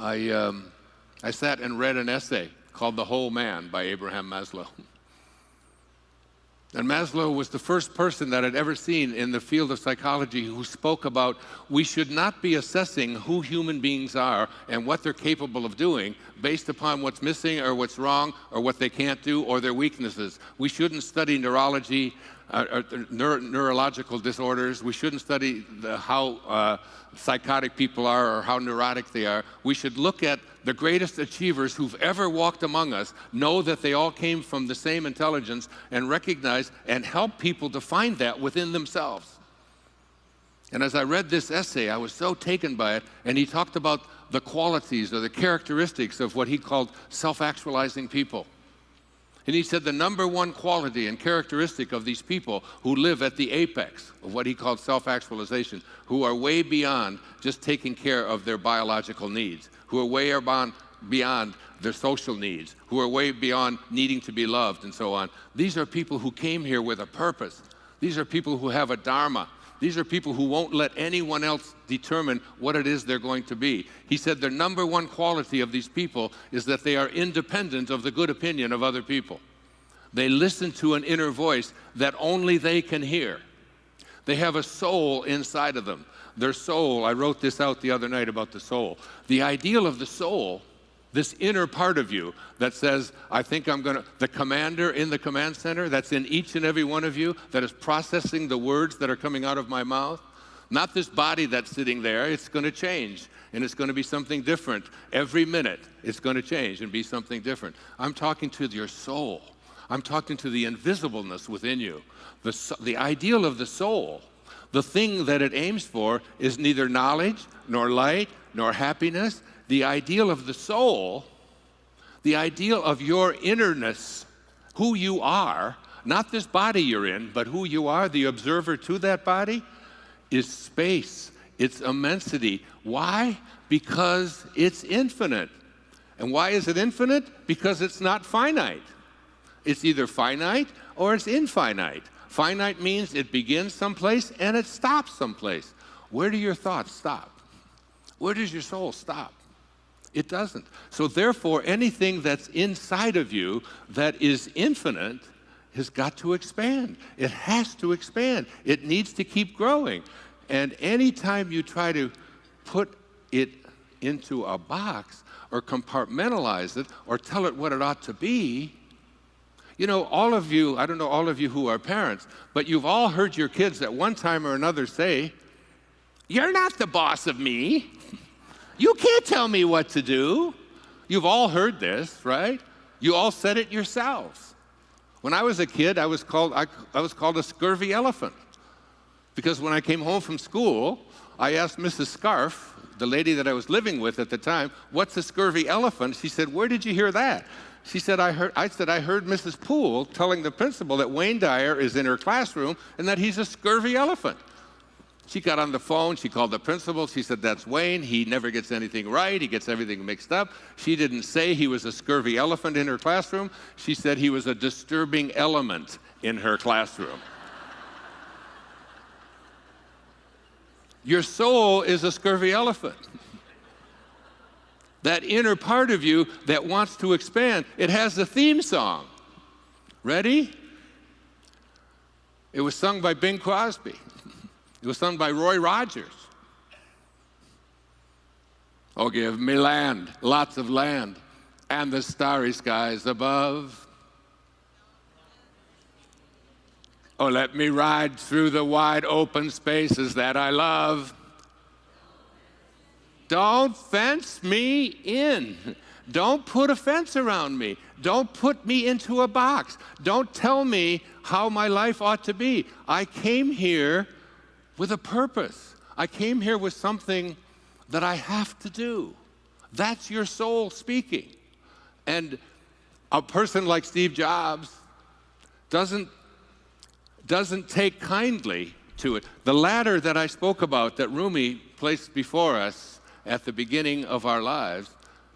I sat and read an essay called The Whole Man by Abraham Maslow. And Maslow was the first person that I'd ever seen in the field of psychology who spoke about we should not be assessing who human beings are and what they're capable of doing based upon what's missing or what's wrong or what they can't do or their weaknesses. We shouldn't study neurology, neurological disorders. We shouldn't study how psychotic people are or how neurotic they are. We should look at the greatest achievers who've ever walked among us, know that they all came from the same intelligence, and recognize and help people to find that within themselves. And as I read this essay, I was so taken by it, and he talked about the qualities or the characteristics of what he called self-actualizing people. And he said the number one quality and characteristic of these people who live at the apex of what he called self-actualization, who are way beyond just taking care of their biological needs, who are way beyond their social needs, who are way beyond needing to be loved and so on. These are people who came here with a purpose. These are people who have a dharma. These are people who won't let anyone else determine what it is they're going to be. He said the number one quality of these people is that they are independent of the good opinion of other people. They listen to an inner voice that only they can hear. They have a soul inside of them. Their soul, I wrote this out the other night about the soul. The ideal of the soul, this inner part of you that says, I think I'm going to, the commander in the command center that's in each and every one of you that is processing the words that are coming out of my mouth, not this body that's sitting there. It's going to change, and it's going to be something different. Every minute, it's going to change and be something different. I'm talking to your soul. I'm talking to the invisibleness within you. The ideal of the soul, the thing that it aims for, is neither knowledge, nor light, nor happiness. The ideal of the soul, the ideal of your innerness, who you are, not this body you're in, but who you are, the observer to that body, is space. It's immensity. Why? Because it's infinite. And why is it infinite? Because it's not finite. It's either finite or it's infinite. Finite means it begins someplace and it stops someplace. Where do your thoughts stop? Where does your soul stop? It doesn't. So therefore, anything that's inside of you that is infinite has got to expand. It has to expand. It needs to keep growing. And anytime you try to put it into a box or compartmentalize it or tell it what it ought to be, you know, all of you, I don't know all of you who are parents, but you've all heard your kids at one time or another say, "You're not the boss of me. You can't tell me what to do." You've all heard this, right? You all said it yourselves. When I was a kid, I was called a scurvy elephant, because when I came home from school, I asked Mrs. Scarf, the lady that I was living with at the time, "What's a scurvy elephant?" She said, "Where did you hear that?" She said, I heard Mrs. Poole telling the principal that Wayne Dyer is in her classroom and that he's a scurvy elephant." She got on the phone, she called the principal, she said, "That's Wayne, he never gets anything right, he gets everything mixed up." She didn't say he was a scurvy elephant in her classroom, she said he was a disturbing element in her classroom. Your soul is a scurvy elephant. That inner part of you that wants to expand, it has a theme song. Ready? It was sung by Bing Crosby. It was sung by Roy Rogers. "Oh, give me land, lots of land, and the starry skies above. Oh, let me ride through the wide open spaces that I love. Don't fence me in. Don't put a fence around me. Don't put me into a box. Don't tell me how my life ought to be. I came here with a purpose. I came here with something that I have to do." That's your soul speaking. And a person like Steve Jobs doesn't take kindly to it. The ladder that I spoke about that Rumi placed before us at the beginning of our lives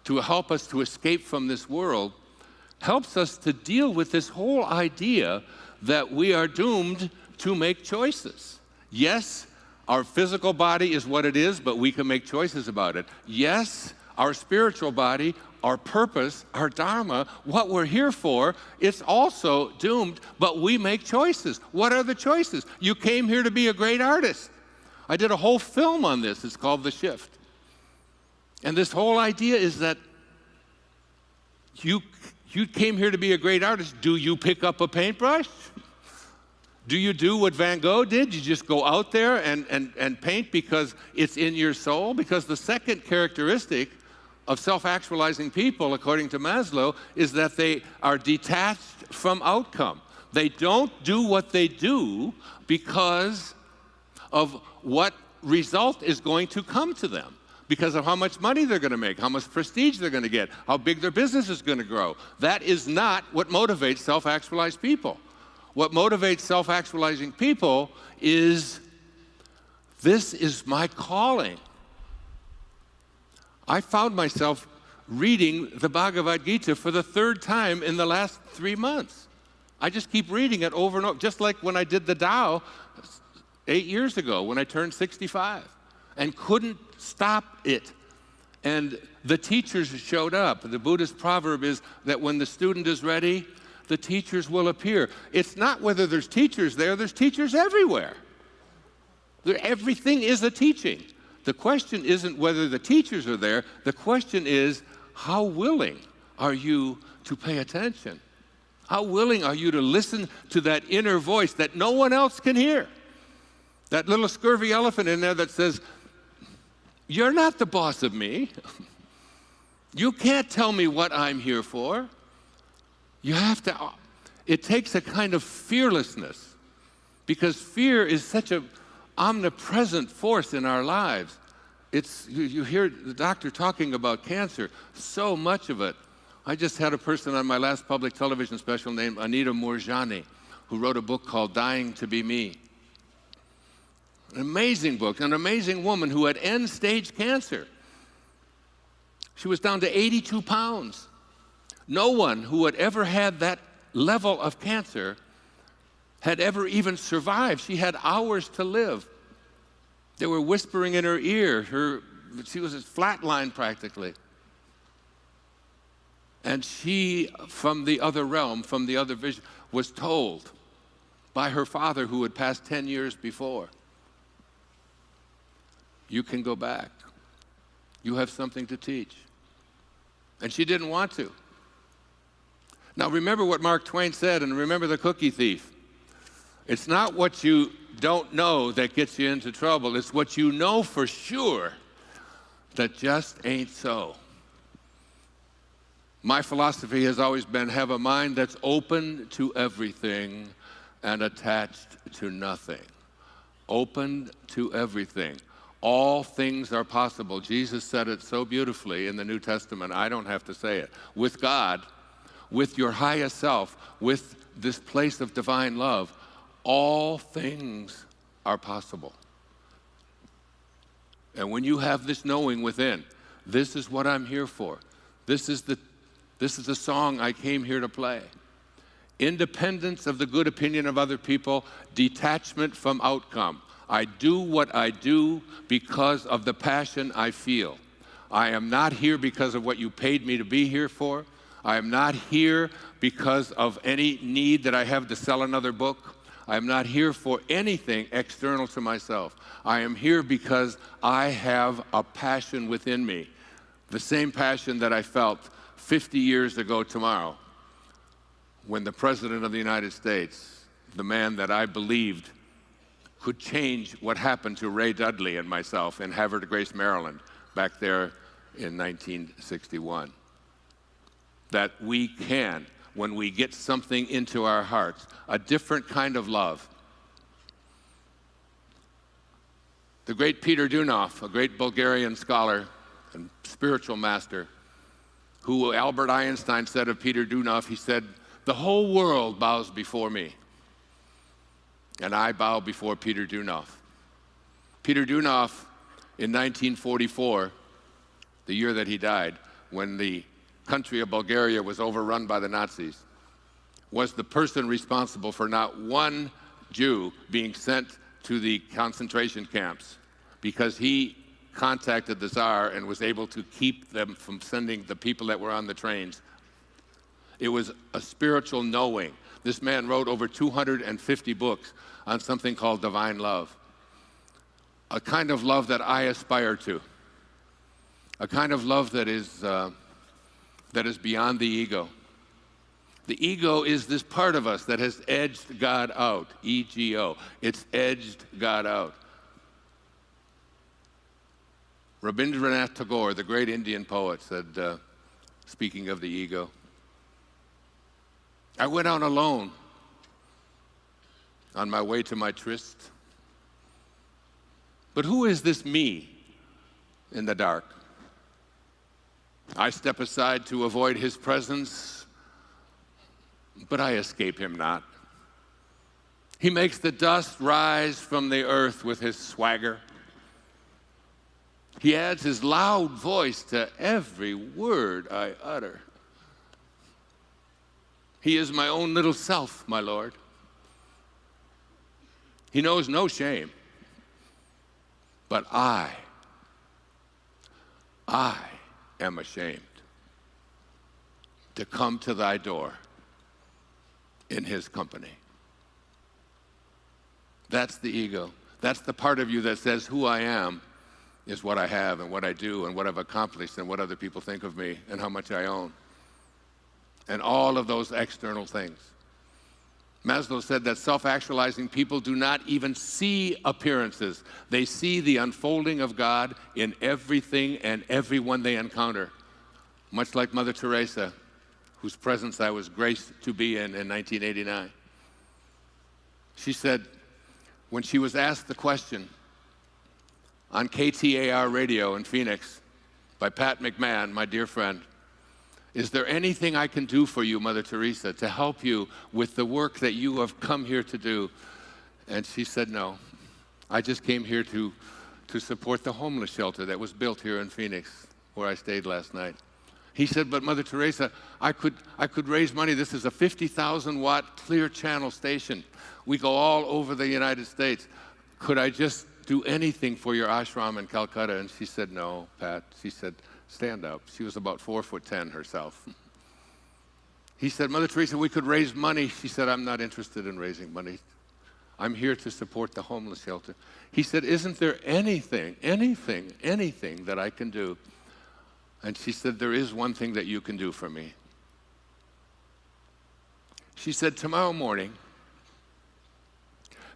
to help us to escape from this world helps us to deal with this whole idea that we are doomed to make choices. Yes, our physical body is what it is, but we can make choices about it. Yes, our spiritual body, our purpose, our dharma, what we're here for, it's also doomed, but we make choices. What are the choices? You came here to be a great artist. I did a whole film on this. It's called The Shift. And this whole idea is that you came here to be a great artist. Do you pick up a paintbrush? Do you do what Van Gogh did? You just go out there and paint because it's in your soul? Because the second characteristic of self-actualizing people, according to Maslow, is that they are detached from outcome. They don't do what they do because of what result is going to come to them, because of how much money they're going to make, how much prestige they're going to get, how big their business is going to grow. That is not what motivates self-actualized people. What motivates self-actualizing people is, this is my calling. I found myself reading the Bhagavad Gita for the third time in the last 3 months. I just keep reading it over and over, just like when I did the Tao 8 years ago when I turned 65 and couldn't stop it. And the teachers showed up. The Buddhist proverb is that when the student is ready, the teachers will appear. It's not whether there's teachers there, there's teachers everywhere. Everything is a teaching. The question isn't whether the teachers are there, the question is, how willing are you to pay attention? How willing are you to listen to that inner voice that no one else can hear? That little scurvy elephant in there that says, "You're not the boss of me. You can't tell me what I'm here for." You have to, It takes a kind of fearlessness, because fear is such an omnipresent force in our lives. You hear the doctor talking about cancer, so much of it. I just had a person on my last public television special named Anita Moorjani, who wrote a book called Dying to Be Me. An amazing book, an amazing woman who had end-stage cancer. She was down to 82 pounds. No one who had ever had that level of cancer had ever even survived. She had hours to live. They were whispering in her ear. She was flatlined practically. And she, from the other realm, from the other vision, was told by her father, who had passed 10 years before, you can go back. You have something to teach. And she didn't want to. Now remember what Mark Twain said, and remember the cookie thief. It's not what you don't know that gets you into trouble. It's what you know for sure that just ain't so. My philosophy has always been, have a mind that's open to everything and attached to nothing. Open to everything. All things are possible. Jesus said it so beautifully in the New Testament. I don't have to say it. With God, with your highest self, with this place of divine love, all things are possible. And when you have this knowing within, this is what I'm here for. This is the song I came here to play. Independence of the good opinion of other people, detachment from outcome. I do what I do because of the passion I feel. I am not here because of what you paid me to be here for. I am not here because of any need that I have to sell another book. I am not here for anything external to myself. I am here because I have a passion within me, the same passion that I felt 50 years ago tomorrow when the President of the United States, the man that I believed could change what happened to Ray Dudley and myself in Havre de Grace, Maryland, back there in 1961. That we can, when we get something into our hearts, a different kind of love. The great Peter Dunov, a great Bulgarian scholar and spiritual master, who Albert Einstein said of Peter Dunov, he said, the whole world bows before me. And I bow before Peter Dunov. Peter Dunov, in 1944, the year that he died, when the country of Bulgaria was overrun by the Nazis, was the person responsible for not one Jew being sent to the concentration camps, because he contacted the Tsar and was able to keep them from sending the people that were on the trains. It was a spiritual knowing. This man wrote over 250 books on something called divine love. A kind of love that I aspire to. A kind of love that is beyond the ego. The ego is this part of us that has edged God out, E-G-O. It's edged God out. Rabindranath Tagore, the great Indian poet, said, speaking of the ego, I went out alone on my way to my tryst. But who is this me in the dark? I step aside to avoid his presence, but I escape him not. He makes the dust rise from the earth with his swagger. He adds his loud voice to every word I utter. He is my own little self, my Lord. He knows no shame, but I am ashamed to come to thy door in his company. That's the ego. That's the part of you that says who I am is what I have and what I do and what I've accomplished and what other people think of me and how much I own. And all of those external things. Maslow said that self-actualizing people do not even see appearances. They see the unfolding of God in everything and everyone they encounter. Much like Mother Teresa, whose presence I was graced to be in 1989. She said, when she was asked the question on KTAR radio in Phoenix by Pat McMahon, my dear friend, is there anything I can do for you, Mother Teresa, to help you with the work that you have come here to do? And she said, no. I just came here to support the homeless shelter that was built here in Phoenix, where I stayed last night. He said, but Mother Teresa, I could raise money. This is a 50,000 watt clear channel station. We go all over the United States. Could I just do anything for your ashram in Calcutta? And she said, no, Pat. She said, stand up. She was about 4'10" herself. He said, Mother Teresa, we could raise money. She said, I'm not interested in raising money. I'm here to support the homeless shelter. He said, isn't there anything that I can do? And she said, there is one thing that you can do for me. She said, tomorrow morning,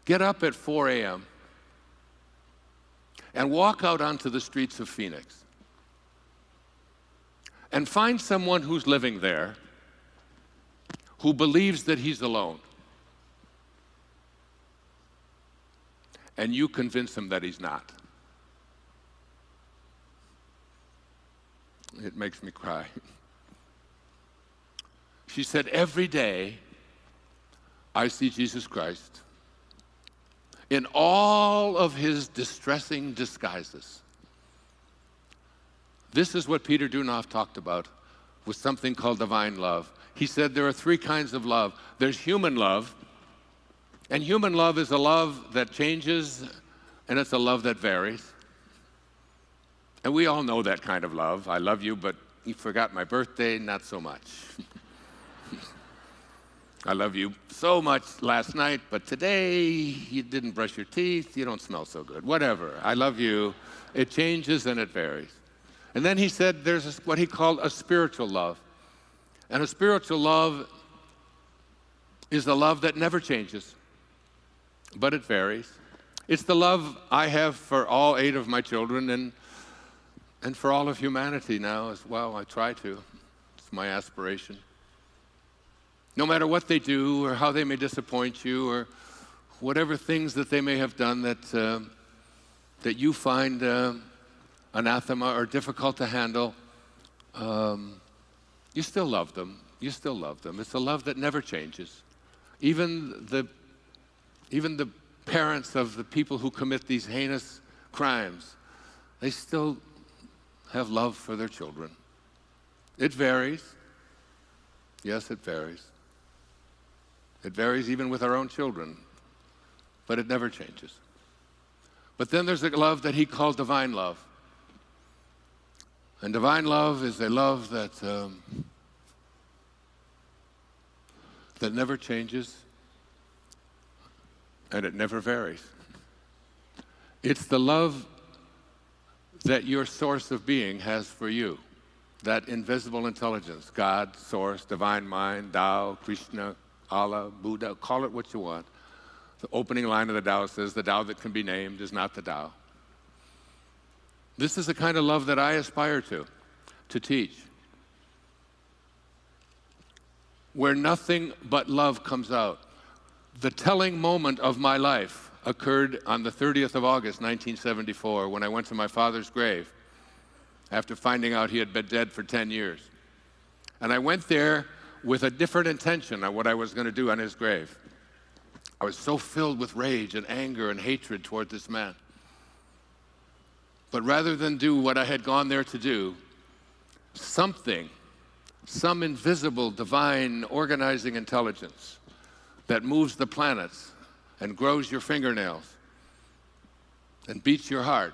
get up at 4 a.m. and walk out onto the streets of Phoenix and find someone who's living there who believes that he's alone. And you convince him that he's not. It makes me cry. She said, every day I see Jesus Christ in all of his distressing disguises. This is what Peter Dunoff talked about with something called divine love. He said there are three kinds of love. There's human love, and human love is a love that changes, and it's a love that varies. And we all know that kind of love. I love you, but you forgot my birthday, not so much. I love you so much last night, but today you didn't brush your teeth, you don't smell so good. Whatever, I love you. It changes and it varies. And then he said there's what he called a spiritual love. And a spiritual love is a love that never changes, but it varies. It's the love I have for all 8 of my children and for all of humanity now as well. I try to. It's my aspiration. No matter what they do or how they may disappoint you or whatever things that they may have done that you find anathema or difficult to handle, you still love them. You still love them. It's a love that never changes. Even the parents of the people who commit these heinous crimes, they still have love for their children. It varies. Yes, it varies. It varies even with our own children, but it never changes. But then there's a love that he called divine love. And divine love is a love that never changes and it never varies. It's the love that your source of being has for you, that invisible intelligence, God, source, divine mind, Tao, Krishna, Allah, Buddha, call it what you want. The opening line of the Tao says, the Tao that can be named is not the Tao. This is the kind of love that I aspire to teach, where nothing but love comes out. The telling moment of my life occurred on the 30th of August, 1974, when I went to my father's grave after finding out he had been dead for 10 years. And I went there with a different intention on what I was going to do on his grave. I was so filled with rage and anger and hatred toward this man. But rather than do what I had gone there to do, some invisible, divine, organizing intelligence that moves the planets and grows your fingernails and beats your heart,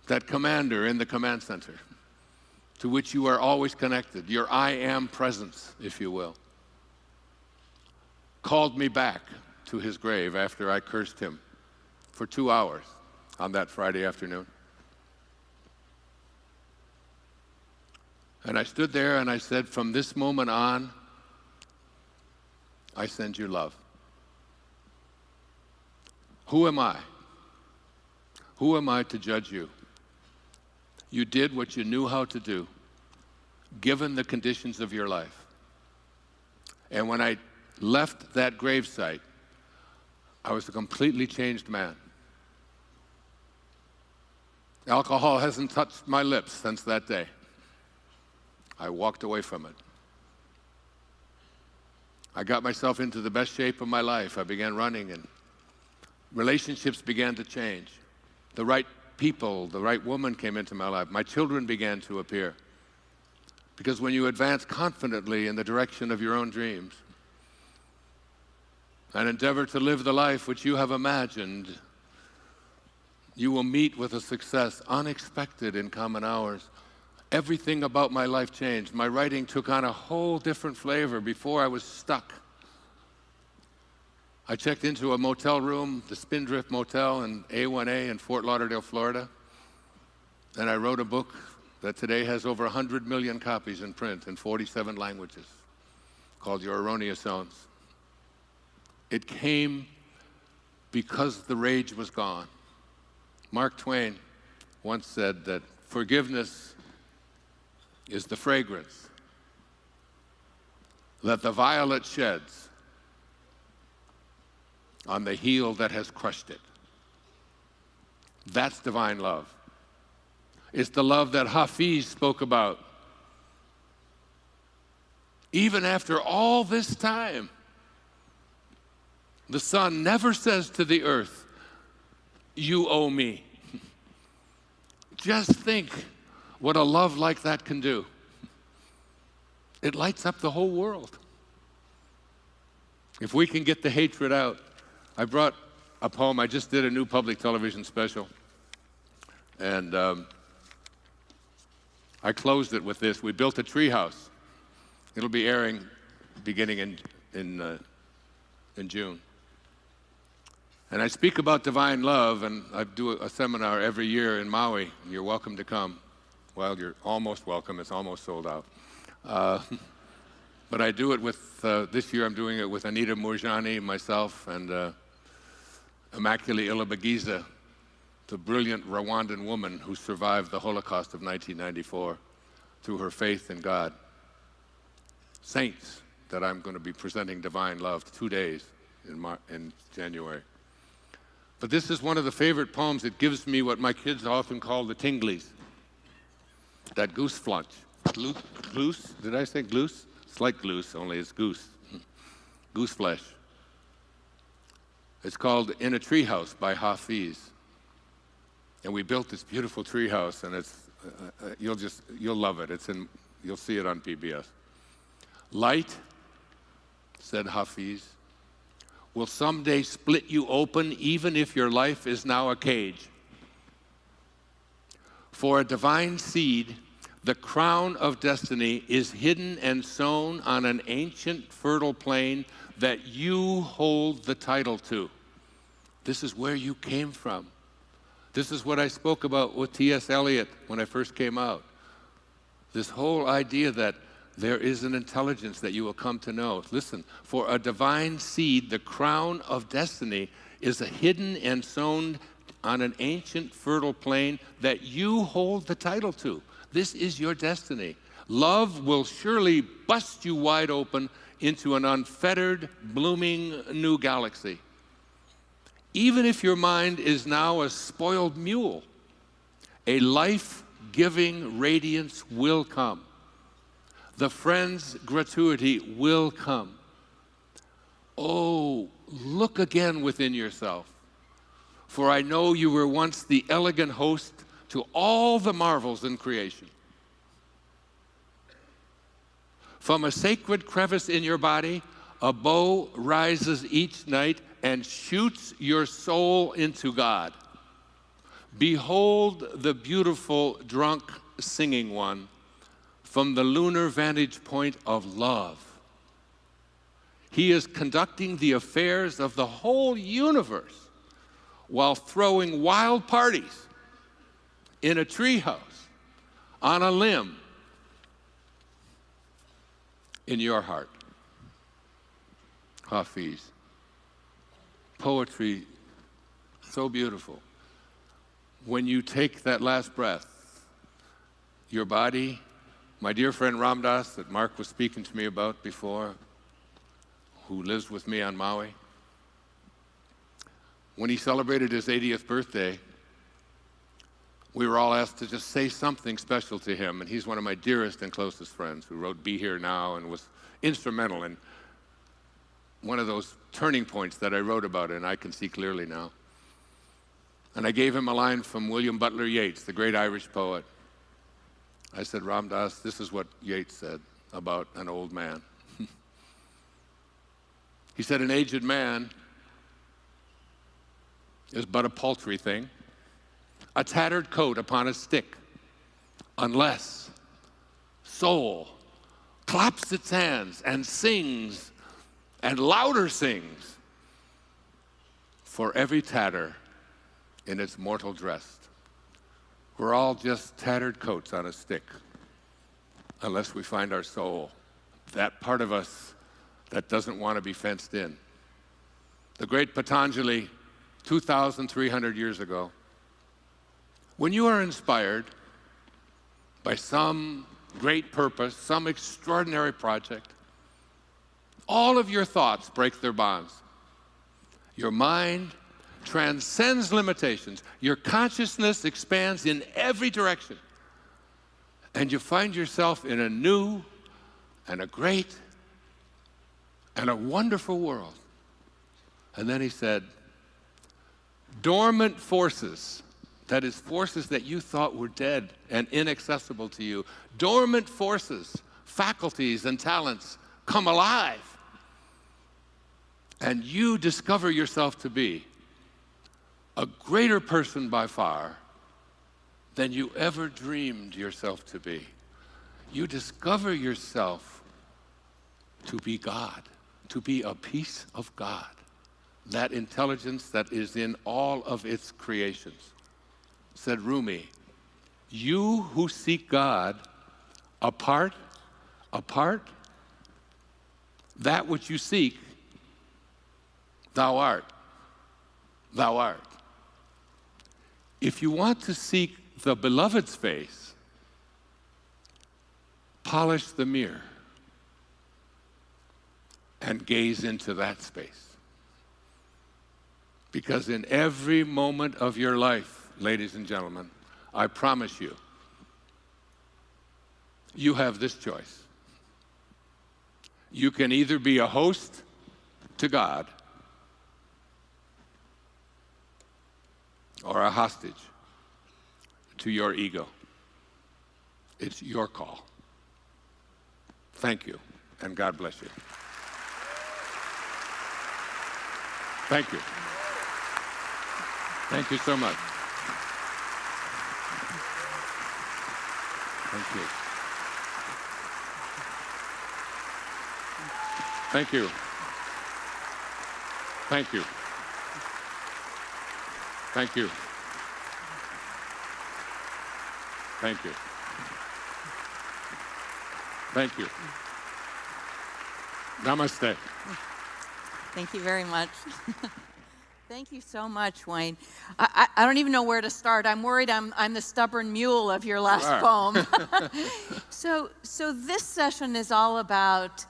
that commander in the command center to which you are always connected, your I am presence, if you will, called me back to his grave after I cursed him for 2 hours on that Friday afternoon. And I stood there and I said, from this moment on, I send you love. Who am I? Who am I to judge you? You did what you knew how to do. given the conditions of your life. And when I left that gravesite, I was a completely changed man. Alcohol hasn't touched my lips since that day. I walked away from it. I got myself into the best shape of my life. I began running, and relationships began to change. The right people, the right woman came into my life. My children began to appear. Because when you advance confidently in the direction of your own dreams and endeavor to live the life which you have imagined, you will meet with a success unexpected in common hours. Everything about my life changed. My writing took on a whole different flavor. Before, I was stuck. I checked into a motel room, the Spindrift Motel in A1A in Fort Lauderdale, Florida, and I wrote a book that today has over 100 million copies in print in 47 languages, called Your Erroneous Zones. It came because the rage was gone. Mark Twain once said that forgiveness is the fragrance that the violet sheds on the heel that has crushed it. That's divine love. It's the love that Hafiz spoke about. Even after all this time, the sun never says to the earth, "You owe me." Just think what a love like that can do. It lights up the whole world. If we can get the hatred out. I brought a poem. I just did a new public television special. And I closed it with this. We built a treehouse. It'll be airing beginning in June. And I speak about divine love, and I do a seminar every year in Maui. You're welcome to come. Well, you're almost welcome. It's almost sold out. But I do it with, this year I'm doing it with Anita Moorjani, myself, and Immaculée Ilibagiza, the brilliant Rwandan woman who survived the Holocaust of 1994 through her faith in God. Saints that I'm going to be presenting divine love 2 days in January. But this is one of the favorite poems. It gives me what my kids often call the tinglies. That goose flunch. Goose? Did I say goose? It's like goose, only it's goose. Goose flesh. It's called In a Treehouse by Hafiz. And we built this beautiful treehouse, and it's you'll love it. You'll see it on PBS. Light, said Hafiz, will someday split you open even if your life is now a cage. For a divine seed, the crown of destiny is hidden and sown on an ancient fertile plain that you hold the title to. This is where you came from. This is what I spoke about with T.S. Eliot when I first came out. This whole idea that there is an intelligence that you will come to know. Listen, for a divine seed, the crown of destiny is a hidden and sown on an ancient fertile plain that you hold the title to. This is your destiny. Love will surely bust you wide open into an unfettered, blooming new galaxy. Even if your mind is now a spoiled mule, a life-giving radiance will come. The friend's gratuity will come. Oh, look again within yourself, for I know you were once the elegant host to all the marvels in creation. From a sacred crevice in your body, a bow rises each night and shoots your soul into God. Behold the beautiful, drunk, singing one from the lunar vantage point of love. He is conducting the affairs of the whole universe while throwing wild parties in a treehouse, on a limb, in your heart. Hafiz. Poetry, so beautiful. When you take that last breath, your body My dear friend Ram Dass, that Mark was speaking to me about before, who lives with me on Maui, when he celebrated his 80th birthday, we were all asked to just say something special to him, and he's one of my dearest and closest friends who wrote Be Here Now and was instrumental in one of those turning points that I wrote about, and I can see clearly now. And I gave him a line from William Butler Yeats, the great Irish poet. I said, Ram Dass, this is what Yeats said about an old man. He said, an aged man is but a paltry thing, a tattered coat upon a stick, unless soul claps its hands and sings and louder sings for every tatter in its mortal dress. We're all just tattered coats on a stick unless we find our soul, that part of us that doesn't want to be fenced in. The great Patanjali, 2,300 years ago, when you are inspired by some great purpose, some extraordinary project, all of your thoughts break their bonds. Your mind transcends limitations. Your consciousness expands in every direction. And you find yourself in a new and a great and a wonderful world. And then he said, dormant forces, that is, forces that you thought were dead and inaccessible to you, dormant forces, faculties and talents come alive. And you discover yourself to be a greater person by far than you ever dreamed yourself to be. You discover yourself to be God, to be a piece of God, that intelligence that is in all of its creations. Said Rumi, you who seek God apart, that which you seek, thou art. If you want to seek the beloved's face, polish the mirror and gaze into that space. Because in every moment of your life, ladies and gentlemen, I promise you, you have this choice. You can either be a host to God or a hostage to your ego. It's your call. Thank you, and God bless you. Thank you. Thank you so much. Thank you. Thank you. Thank you. Thank you. Thank you. Thank you. Namaste. Thank you very much. Thank you so much, Wayne. I don't even know where to start. I'm worried I'm the stubborn mule of your last poem. So this session is all about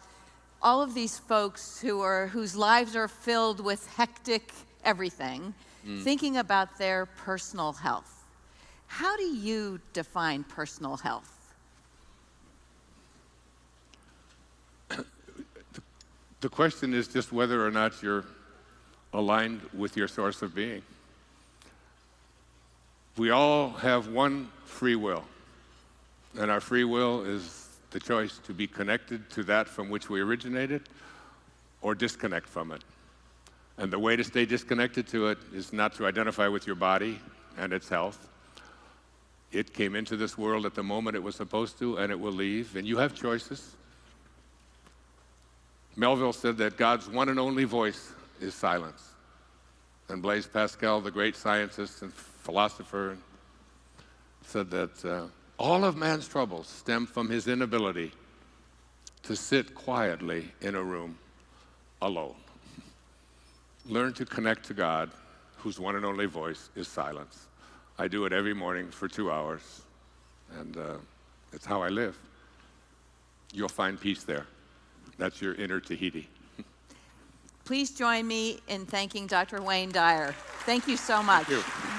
all of these folks whose lives are filled with hectic everything, thinking about their personal health. How do you define personal health? The question is just whether or not you're aligned with your source of being. We all have one free will, and our free will is the choice to be connected to that from which we originated or disconnect from it. And the way to stay disconnected to it is not to identify with your body and its health. It came into this world at the moment it was supposed to, and it will leave, and you have choices. Melville said that God's one and only voice is silence. And Blaise Pascal, the great scientist and philosopher, said that all of man's troubles stem from his inability to sit quietly in a room alone. Learn to connect to God, whose one and only voice is silence. I do it every morning for 2 hours, and it's how I live. you'll find peace there. That's your inner Tahiti. Please join me in thanking Dr. Wayne Dyer. Thank you so much. Thank you.